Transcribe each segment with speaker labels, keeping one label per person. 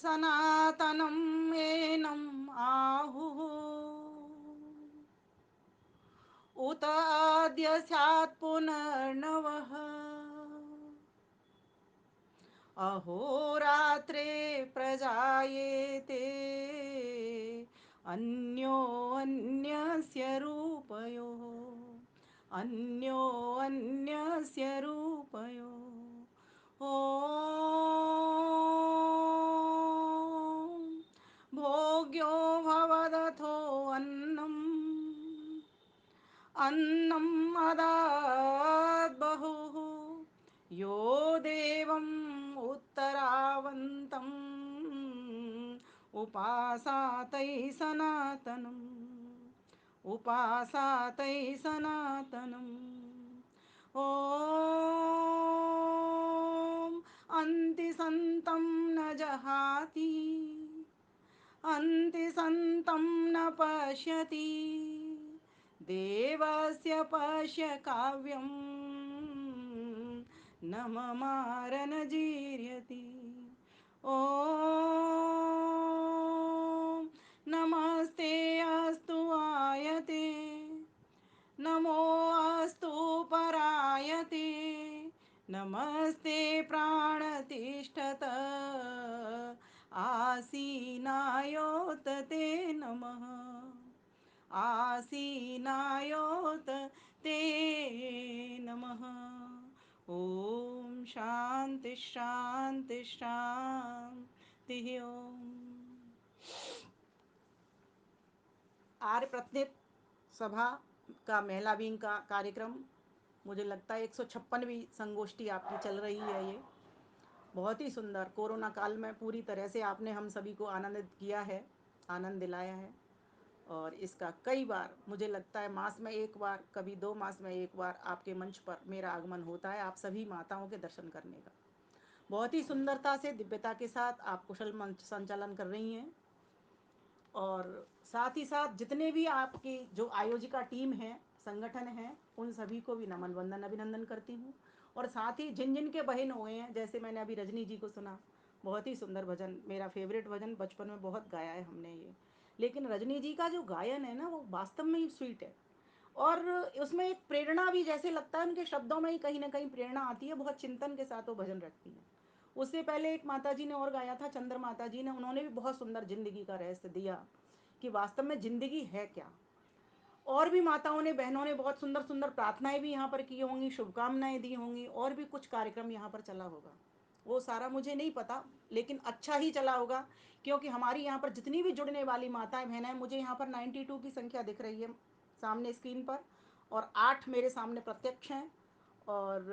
Speaker 1: सनातनं एनम् आहुः उत आद्य स्यात् पुनर्नवः अहोरात्रे प्रजायेते अन्योन्यस्य रूपयोः अन्योन्यस्य रूपयोः ॐ भोग्यो भवदथो अन्नम् अन्नं मदात् बहुः यो देवम् उत्तरावन्तम् उपासातै सनातनम् उपासातै सनातनम् ॐ अन्तिसन्तं न जहाति अन्तिसन्तं न पश्यति देवस्य पश्य काव्यं न ममार न जीर्यति ॐ नमस्ते अस्तु आयते नमो अस्तु परायते नमस्ते प्राणतिष्ठत आसीनायोत ते नमः आसीनायोत ते नमः ॐ शांति शांति शांति ओम। आर्य प्रतिनिधि सभा का महिला विंग का कार्यक्रम, मुझे लगता है 156वीं संगोष्ठी आपकी चल रही है। ये बहुत ही सुंदर, कोरोना काल में पूरी तरह से आपने हम सभी को आनंदित किया है, आनंद दिलाया है। और इसका कई बार, मुझे लगता है मास में एक बार, कभी 2 मास में एक बार आपके मंच पर मेरा आगमन होता है आप सभी माताओं के दर्शन करने का। बहुत ही सुंदरता से, दिव्यता के साथ आप कुशल मंच संचालन कर रही हैं। और साथ ही साथ जितने भी आपकी जो आयोजिका टीम है, संगठन है, उन सभी को भी नमन वंदन अभिनंदन करती हूँ। और साथ ही जिन जिन के बहन हुए हैं, जैसे मैंने अभी रजनी जी को सुना, बहुत ही सुंदर भजन, मेरा फेवरेट भजन, बचपन में बहुत गाया है हमने ये। लेकिन रजनी जी का जो गायन है ना, वो वास्तव में ही स्वीट है। और उसमें एक प्रेरणा भी, जैसे लगता है उनके शब्दों में ही कहीं ना कहीं प्रेरणा आती है, बहुत चिंतन के साथ वो भजन रखती हैं। उससे पहले एक माता जी ने और गाया था, चंद्र माता जी ने, उन्होंने भी बहुत सुंदर जिंदगी का रहस्य दिया कि वास्तव में जिंदगी है क्या। और भी माताओं ने, बहनों ने बहुत सुंदर सुंदर प्रार्थनाएं भी यहाँ पर की होंगी, शुभकामनाएं दी होंगी, और भी कुछ कार्यक्रम यहाँ पर चला होगा, वो सारा मुझे नहीं पता, लेकिन अच्छा ही चला होगा। क्योंकि हमारी यहाँ पर जितनी भी जुड़ने वाली माताएं बहनें, मुझे यहाँ पर 92 की संख्या दिख रही है सामने स्क्रीन पर, और 8 मेरे सामने प्रत्यक्ष हैं। और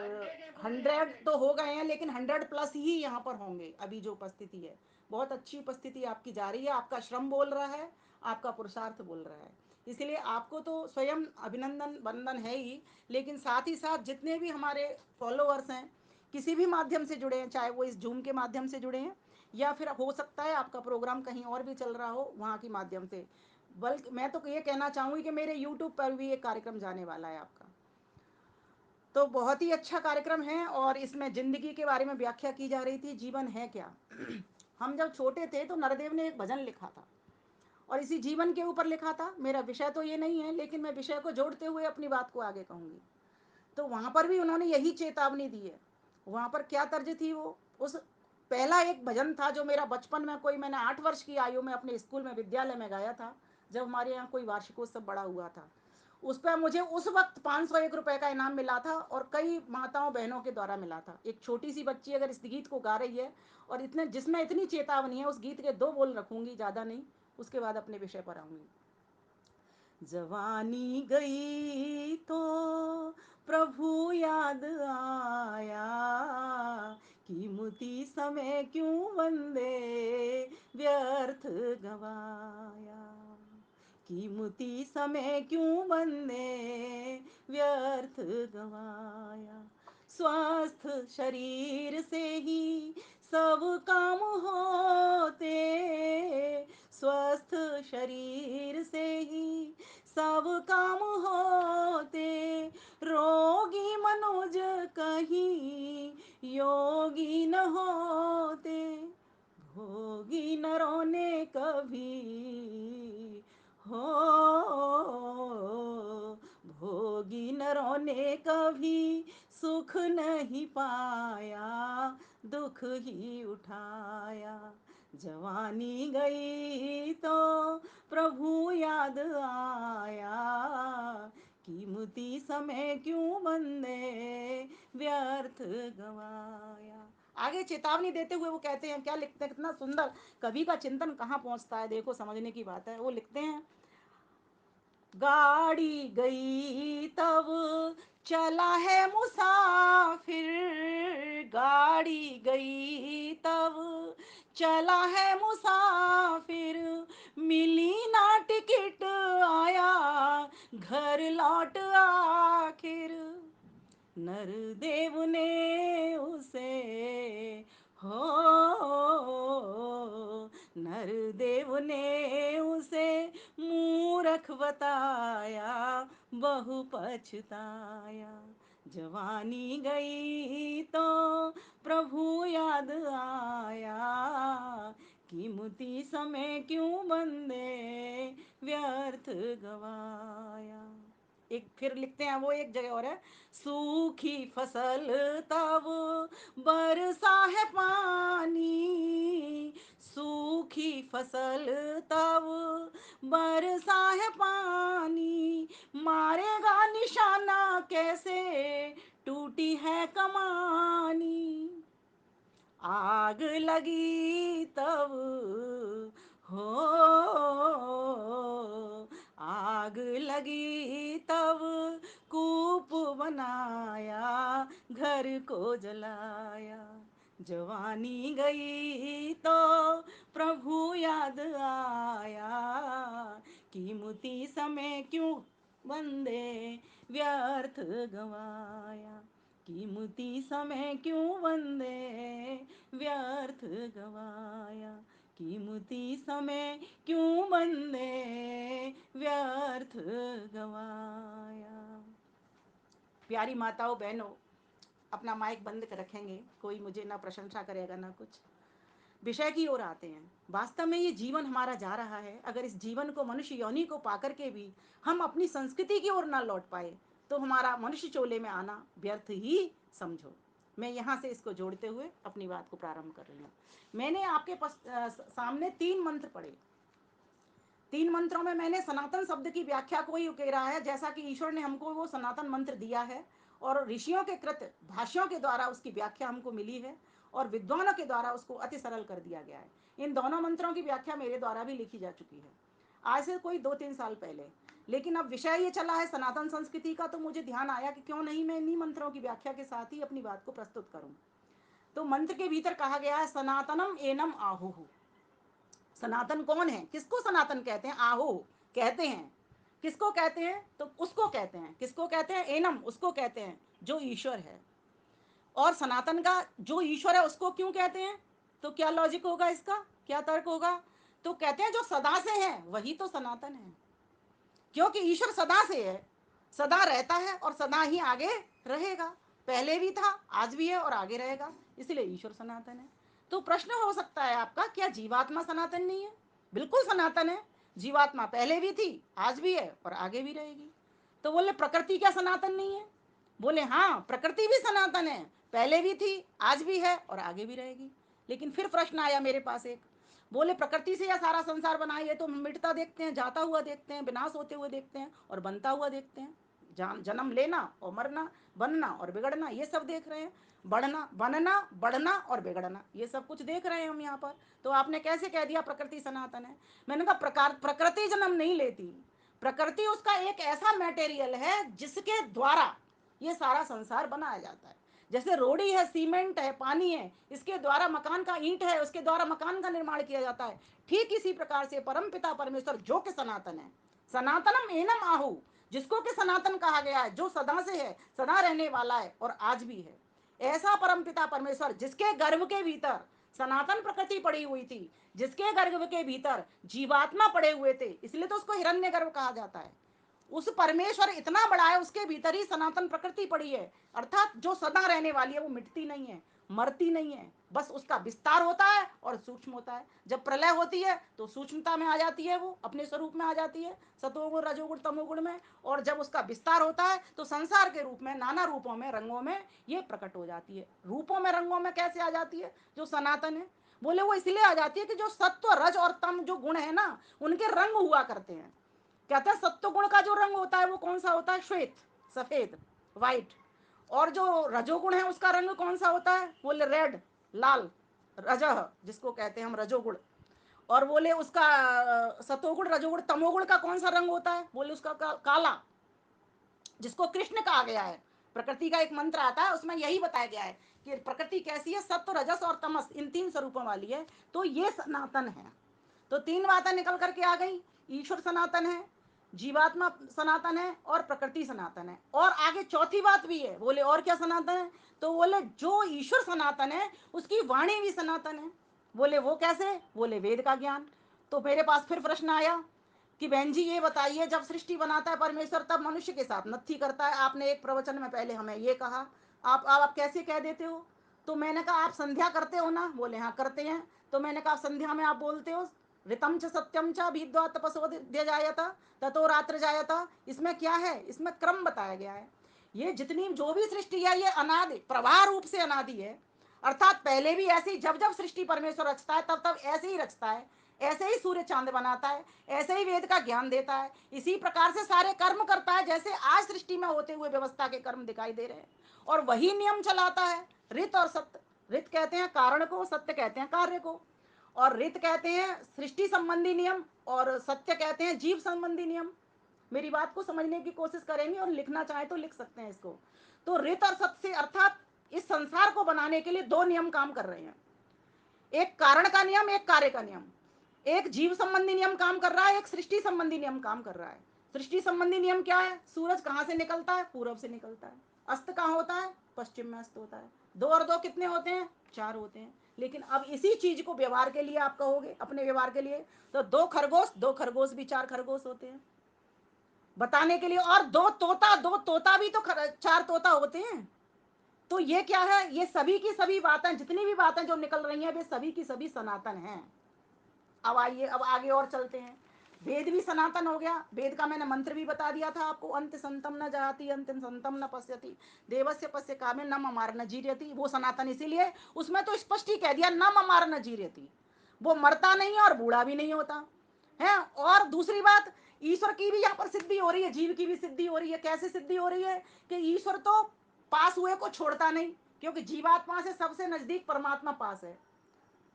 Speaker 1: 100 तो हो गए हैं, लेकिन 100 प्लस ही यहाँ पर होंगे अभी जो उपस्थिति है। बहुत अच्छी उपस्थिति आपकी जा रही है, आपका श्रम बोल रहा है, आपका पुरुषार्थ बोल रहा है। इसलिए आपको तो स्वयं अभिनंदन वंदन है ही, लेकिन साथ ही साथ जितने भी हमारे फॉलोअर्स हैं, किसी भी माध्यम से जुड़े हैं, चाहे वो इस जूम के माध्यम से जुड़े हैं, या फिर हो सकता है आपका प्रोग्राम कहीं और भी चल रहा हो वहाँ के माध्यम से, बल्कि मैं तो ये कहना चाहूँगी कि मेरे यूट्यूब पर भी एक कार्यक्रम जाने वाला है आपका। तो बहुत ही अच्छा कार्यक्रम है, और इसमें जिंदगी के बारे में व्याख्या की जा रही थी, जीवन है क्या। हम जब छोटे थे तो नरदेव ने एक भजन लिखा था, और इसी जीवन के ऊपर लिखा था। मेरा विषय तो ये नहीं है, लेकिन मैं विषय को जोड़ते हुए अपनी बात को आगे कहूँगी। तो वहाँ पर भी उन्होंने यही चेतावनी दी है। वहाँ पर क्या तर्ज थी, वो उस पहला एक भजन था जो मेरा बचपन में, कोई मैंने 8 वर्ष की आयु में अपने स्कूल में, विद्यालय में गाया था, जब हमारे यहाँ कोई वार्षिकोत्सव बड़ा हुआ था। उस पर मुझे उस वक्त 501 रुपये का इनाम मिला था, और कई माताओं बहनों के द्वारा मिला था। एक छोटी सी बच्ची अगर इस गीत को गा रही है, और इतने जिसमें इतनी चेतावनी है, उस गीत के 2 बोल रखूंगी, ज़्यादा नहीं, उसके बाद अपने विषय पर आऊँगी। जवानी गई तो प्रभु याद आया, कीमती समय क्यों बंदे व्यर्थ गवाया, कीमती समय क्यों बंदे व्यर्थ गवाया। स्वस्थ शरीर से ही सब काम होते, स्वस्थ शरीर से ही सब काम होते, रोगी मनुज कहीं योगी न होते, भोगी दूसरों ने कभी सुख नहीं पाया, दुख ही उठाया। जवानी गई तो प्रभु याद आया, कीमती समय क्यों बंदे व्यर्थ गवाया। आगे चेतावनी देते हुए वो कहते हैं, क्या लिखते हैं, कितना सुंदर कवि का चिंतन कहाँ पहुंचता है, देखो समझने की बात है। वो लिखते हैं, गाड़ी गई तब चला है मुसाफिर, गाड़ी गई तब चला है मुसाफिर, मिली ना टिकट आया घर लौट आखिर। नरदेव ने उसे हो, नरदेव ने उसे मूर्ख बताया, बहु पछताया। जवानी गई तो प्रभु याद आया, कीमती समय क्यों बंदे व्यर्थ गवाया। एक फिर लिखते हैं, वो एक जगह और है, सूखी फसल तब बरसा है पानी, सूखी फसल तब बरसा है पानी, मारेगा निशाना कैसे टूटी है कमानी। आग लगी तब हो, आग लगी तब कूप बनाया, घर को जलाया। जवानी गई तो प्रभु याद आया, कीमती समय क्यों बंदे व्यर्थ गवाया, कीमती समय क्यों बंदे व्यर्थ गवाया, कीमती समय क्यों बंदे व्यर्थ गवाया। प्यारी माताओं बहनों, अपना माइक बंद कर रखेंगे, कोई मुझे ना प्रशंसा करेगा ना कुछ। विषय की ओर आते हैं। वास्तव में ये जीवन हमारा जा रहा है, अगर इस जीवन को मनुष्य योनि को पाकर के भी हम अपनी संस्कृति की ओर ना लौट पाए तो हमारा मनुष्य चोले में आना व्यर्थ ही समझो। मैं यहाँ से इसको जोड़ते हुए अपनी बात को प्रारंभ कर रही हूँ। मैंने आपके सामने 3 मंत्र पढ़े। 3 मंत्रों में मैंने सनातन शब्द की व्याख्या को ही उकेरा है, जैसा कि ईश्वर ने हमको वो सनातन मंत्र दिया है और ऋषियों के कृत भाष्यों के द्वारा उसकी व्याख्या हमको मिली है और विद्वानों के द्वारा उसको अति सरल कर दिया गया है। इन दोनों मंत्रों की व्याख्या मेरे द्वारा भी लिखी जा चुकी है, आज से कोई 2-3 साल पहले। लेकिन अब विषय ये चला है सनातन संस्कृति का, तो मुझे ध्यान आया कि क्यों नहीं मैं इन्हीं मंत्रों की व्याख्या के साथ ही अपनी बात को प्रस्तुत करूं। तो मंत्र के भीतर कहा गया है, सनातनम एनम आहुहु। सनातन कौन है, किसको सनातन कहते हैं? आहो कहते हैं। किसको कहते हैं? तो उसको कहते हैं। किसको कहते हैं? एनम, उसको कहते हैं जो ईश्वर है। और सनातन का जो ईश्वर है उसको क्यों कहते हैं? तो क्या लॉजिक होगा इसका, क्या तर्क होगा? तो कहते हैं जो सदा से है वही तो सनातन है, क्योंकि ईश्वर सदा से है, सदा रहता है और सदा ही आगे रहेगा। पहले भी था, आज भी है और आगे रहेगा, इसलिए ईश्वर सनातन है। तो प्रश्न हो सकता है आपका, क्या जीवात्मा सनातन नहीं है? बिल्कुल सनातन है। जीवात्मा पहले भी थी, आज भी है और आगे भी रहेगी। तो बोले प्रकृति क्या सनातन नहीं है? बोले हाँ, प्रकृति भी सनातन है, पहले भी थी, आज भी है और आगे भी रहेगी। लेकिन फिर प्रश्न आया मेरे पास एक, बोले प्रकृति से यह सारा संसार बना है, तो हम मिटता देखते हैं, जाता हुआ देखते हैं, विनाश होते हुए देखते हैं और बनता हुआ देखते हैं। जन्म लेना और मरना, बनना और बिगड़ना, ये सब देख रहे हैं। बढ़ना, बनना, बढ़ना और बिगड़ना, ये सब कुछ देख रहे हैं हम यहाँ पर। तो आपने कैसे कह दिया प्रकृति सनातन है? मैंने कहा प्रकृति जन्म नहीं लेती, प्रकृति उसका एक ऐसा मटेरियल है जिसके द्वारा ये सारा संसार बनाया जाता है। जैसे रोड़ी है, सीमेंट है, पानी है, इसके द्वारा मकान का ईंट है, उसके द्वारा मकान का निर्माण किया जाता है। ठीक इसी प्रकार से परमपिता परमेश्वर जो कि सनातन है, सनातनम एनम आहु, जिसको कि सनातन कहा गया है, जो सदा से है, सदा रहने वाला है और आज भी है, ऐसा परमपिता परमेश्वर जिसके गर्भ के भीतर सनातन प्रकृति पड़ी हुई थी, जिसके गर्भ के भीतर जीवात्मा पड़े हुए थे, इसलिए तो उसको हिरण्यगर्भ कहा जाता है। उस परमेश्वर इतना बड़ा है, उसके भीतर ही सनातन प्रकृति पड़ी है, अर्थात जो सदा रहने वाली है, वो मिटती नहीं है, मरती नहीं है, बस उसका विस्तार होता है और सूक्ष्म होता है। जब प्रलय होती है तो सूक्ष्मता में आ जाती है, वो अपने स्वरूप में आ जाती है, सतोगुण रजोगुण तमोगुण में। और जब उसका विस्तार होता है तो संसार के रूप में, नाना रूपों में, रंगों में ये प्रकट हो जाती है। रूपों में, रंगों में कैसे आ जाती है? जो सनातन है, बोले वो इसलिए आ जाती है कि जो सत्व रज और तम जो गुण है ना, उनके रंग हुआ करते हैं। कहते हैं सत्व गुण का जो रंग होता है वो कौन सा होता है? श्वेत, सफेद, व्हाइट। और जो रजोगुण है उसका रंग कौन सा होता है? बोले रेड, लाल, रजह जिसको कहते हैं हम रजोगुण। और बोले उसका सतोगुण रजोगुण तमोगुण का कौन सा रंग होता है? बोले उसका काला, जिसको कृष्ण कहा गया है। प्रकृति का एक मंत्र आता है, उसमें यही बताया गया है कि प्रकृति कैसी है, सत्व रजस और तमस, इन तीन स्वरूपों वाली है। तो ये सनातन है। तो तीन बातें निकल करके आ गई। ईश्वर सनातन है, जीवात्मा सनातन है और प्रकृति सनातन है। और आगे चौथी बात भी है। बोले और क्या सनातन है? तो बोले जो ईश्वर सनातन है उसकी वाणी भी सनातन है। बोले वो कैसे? बोले वेद का ज्ञान। तो मेरे पास फिर प्रश्न आया कि बहन जी ये बताइए, जब सृष्टि बनाता है परमेश्वर तब मनुष्य के साथ नत्थी करता है। आपने एक प्रवचन में पहले हमें ये कहा, आप कैसे कह देते हो? तो मैंने कहा आप संध्या करते हो ना? बोले हाँ करते हैं। तो मैंने कहा संध्या में आप बोलते हो ऋतम च सत्यम च भीद्वा तपसो जायता ततो रात्र जायता। इसमें क्या है? इसमें क्रम बताया गया है। ये जितनी जो भी सृष्टि है ये अनादि प्रवाह रूप से अनादि है। अर्थात पहले भी ऐसी जब जब सृष्टि परमेश्वर रचता है तब तब ऐसे ही रचता है, ऐसे ही सूर्य चांद बनाता है, ऐसे ही वेद का ज्ञान देता है, इसी प्रकार से सारे कर्म करता है जैसे आज सृष्टि में होते हुए व्यवस्था के कर्म दिखाई दे रहे हैं। और वही नियम चलाता है, ऋत और सत्य। ऋत कहते हैं कारण को, सत्य कहते हैं कार्य को। और ऋत कहते हैं सृष्टि संबंधी नियम और सत्य कहते हैं जीव संबंधी नियम। मेरी बात को समझने की कोशिश करेंगे और लिखना चाहे तो लिख सकते हैं इसको। तो ऋत और सत्य से अर्थात इस संसार को बनाने के लिए दो नियम काम कर रहे हैं, एक कारण का नियम, एक कार्य का नियम। एक जीव संबंधी नियम काम कर रहा है, एक सृष्टि संबंधी नियम काम कर रहा है। सृष्टि संबंधी नियम क्या है? सूरज कहां से निकलता है? पूर्व से निकलता है। अस्त कहां होता है? पश्चिम में अस्त होता है। दो और दो कितने होते हैं? चार होते हैं। लेकिन अब इसी चीज को व्यवहार के लिए आप कहोगे, अपने व्यवहार के लिए, तो दो खरगोश भी चार खरगोश होते हैं बताने के लिए। और दो तोता भी तो चार तोता होते हैं। तो ये क्या है? ये सभी की सभी बातें, जितनी भी बातें जो निकल रही हैं वे सभी की सभी सनातन हैं। अब आइए, अब आगे और चलते हैं। वेद भी सनातन हो गया। वेद का मैंने मंत्र भी बता दिया था आपको, अंत संतम न जाति अंत संतम न पश्यति देवस्य पश्य कामे न ममार न जीर्यति। वो सनातन इसीलिए, उसमें तो स्पष्ट ही कह दिया न ममार न जीर्यति। वो मरता नहीं है और बूढ़ा भी नहीं होता है। और दूसरी बात, ईश्वर की भी यहाँ पर सिद्धि हो रही है, जीव की भी सिद्धि हो रही है। कैसे सिद्धि हो रही है? कि ईश्वर तो पास हुए को छोड़ता नहीं, क्योंकि जीवात्मा से सबसे नजदीक परमात्मा पास है।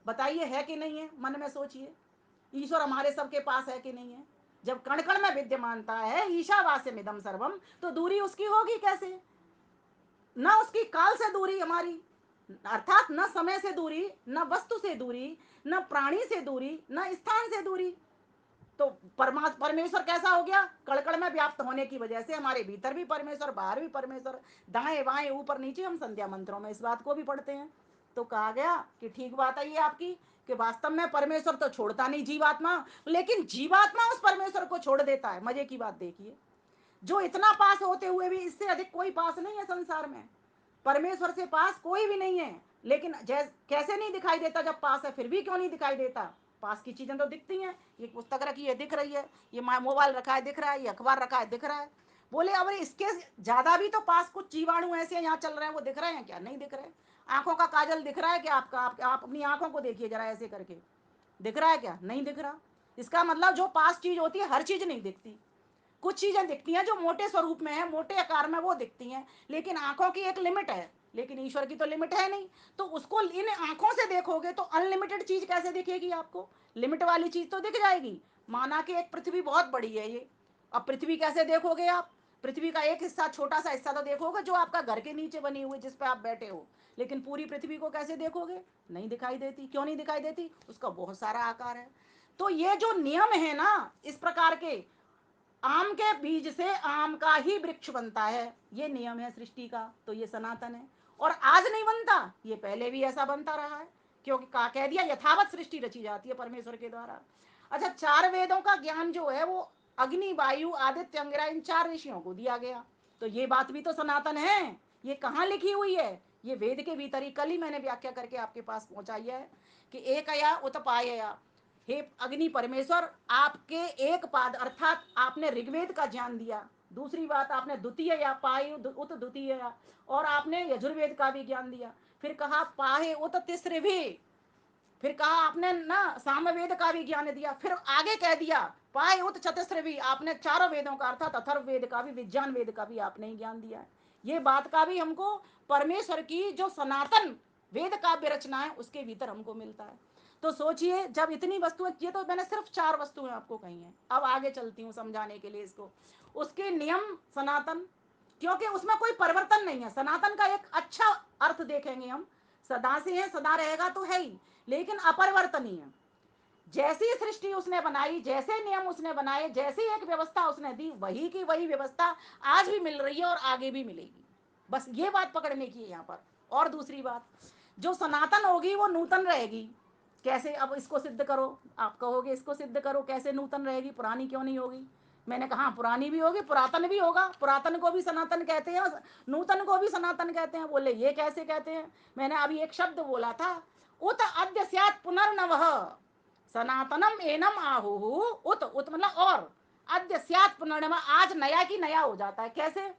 Speaker 1: बताइए है कि नहीं है? मन में सोचिए, ईश्वर हमारे सबके पास है कि नहीं है? जब कण कण में विद्यमानता है, ईशावास्यम इदम सर्वम, तो दूरी उसकी होगी कैसे? न उसकी काल से दूरी हमारी, अर्थात न समय से दूरी, न वस्तु से दूरी, न प्राणी से दूरी, न स्थान से दूरी। तो परमेश्वर कैसा हो गया? कड़कड़ में व्याप्त होने की वजह से हमारे भीतर भी परमेश्वर, बाहर भी परमेश्वर, दाएं बाएं ऊपर नीचे। हम संध्या मंत्रों में इस बात को भी पढ़ते हैं। तो कहा गया कि ठीक बात है ये आपकी, कि वास्तव में परमेश्वर तो छोड़ता नहीं जीवात्मा, लेकिन जीवात्मा उस परमेश्वर को छोड़ देता है। मजे की बात देखिए, जो इतना पास होते हुए भी इससे अधिक कोई पास नहीं है संसार में। परमेश्वर से पास कोई भी नहीं है। लेकिन कैसे नहीं दिखाई देता? जब पास है फिर भी क्यों नहीं दिखाई देता? पास की चीजें तो दिखती हैं। ये पुस्तक रखी है दिख रही है, ये मोबाइल रखा है दिख रहा है, ये अखबार रखा है दिख रहा है। बोले अब इसके ज्यादा भी तो पास कुछ जीवाणु ऐसे यहाँ चल रहे हैं, वो दिख रहे हैं क्या? नहीं दिख रहे। आंखों का काजल दिख रहा है क्या आपका? आप अपनी आंखों को देखिए जरा ऐसे करके, दिख रहा है क्या? नहीं दिख रहा। इसका मतलब जो पास चीज होती है हर चीज नहीं दिखती। कुछ चीजें दिखती हैं जो मोटे स्वरूप में है, मोटे आकार में, वो दिखती हैं। लेकिन आंखों की एक लिमिट है, लेकिन ईश्वर की तो लिमिट है नहीं। तो उसको इन आंखों से देखोगे तो अनलिमिटेड चीज कैसे दिखेगी आपको? लिमिट वाली चीज तो दिख जाएगी। माना कि एक पृथ्वी बहुत बड़ी है ये, अब पृथ्वी कैसे देखोगे आप? पृथ्वी का एक हिस्सा, छोटा सा हिस्सा तो देखोगे जो आपका घर के नीचे बनी हुई, जिस पे आप बैठे हो। लेकिन पूरी पृथ्वी को कैसे देखोगे? नहीं दिखाई देती। क्यों नहीं दिखाई देती? उसका बहुत सारा आकार है। तो ये जो नियम है ना इस प्रकार के, आम के बीज से आम का ही वृक्ष बनता है, ये नियम है सृष्टि का। तो ये सनातन है। और आज नहीं बनता, ये पहले भी ऐसा बनता रहा है। क्योंकि कह दिया यथावत सृष्टि रची जाती है परमेश्वर के द्वारा। अच्छा, चार वेदों का ज्ञान जो है वो अग्नि वायु आदित्य अंगिरा इन चार ऋषियों को दिया गया। तो ये बात भी तो सनातन है। ये कहाँ लिखी हुई है? ये वेद के भीतर ही, कल ही मैंने व्याख्या करके आपके पास पहुंचाई है कि एकया उत्पायया, हे अग्नि परमेश्वर, आपके एक पाद अर्थात आपने ऋग्वेद का ज्ञान दिया, दूसरी बात आपने द्वितीय या पाए उत द्वितीय, और आपने यजुर्वेद का भी ज्ञान दिया, फिर कहा पाहे उत तीसरे भी, फिर कहा आपने ना सामवेद का भी ज्ञान दिया, फिर आगे कह दिया पाए उत चतुस्र भी, आपने चारों वेदों का अर्थात अथर्व वेद का भी, विज्ञान वेद का भी आपने ही ज्ञान दिया है। ये बात का भी हमको परमेश्वर की जो सनातन वेद काव्य रचना है उसके भीतर हमको मिलता है। तो सोचिए, जब इतनी वस्तुएं, ये तो मैंने सिर्फ 4 वस्तुएं आपको कही हैं, अब आगे चलती हूँ समझाने के लिए इसको। उसके नियम सनातन, क्योंकि उसमें कोई परिवर्तन नहीं है। सनातन का एक अच्छा अर्थ देखेंगे हम, सदा से है, सदा रहेगा तो है ही, लेकिन अपरिवर्तनीय। जैसी सृष्टि उसने बनाई, जैसे नियम उसने बनाए, जैसी एक व्यवस्था उसने दी, वही की वही व्यवस्था आज भी मिल रही है और आगे भी मिलेगी। बस ये बात पकड़ने की है यहाँ पर। और दूसरी बात, जो सनातन होगी वो नूतन रहेगी। कैसे? अब इसको सिद्ध करो। आप कहोगे इसको सिद्ध करो, कैसे नूतन रहेगी, पुरानी क्यों नहीं होगी? मैंने कहा पुरानी भी होगी, पुरातन भी होगा। पुरातन को भी सनातन कहते हैं, नूतन को भी सनातन कहते हैं। बोले ये कैसे कहते हैं? मैंने अभी एक शब्द बोला था, उत अद्य स्यात् पुनर्नवः सनातनम एनम आहु। उत मतलब और, अद्य स्यात् पुनर्नवः, आज नया की नया हो जाता है। कैसे?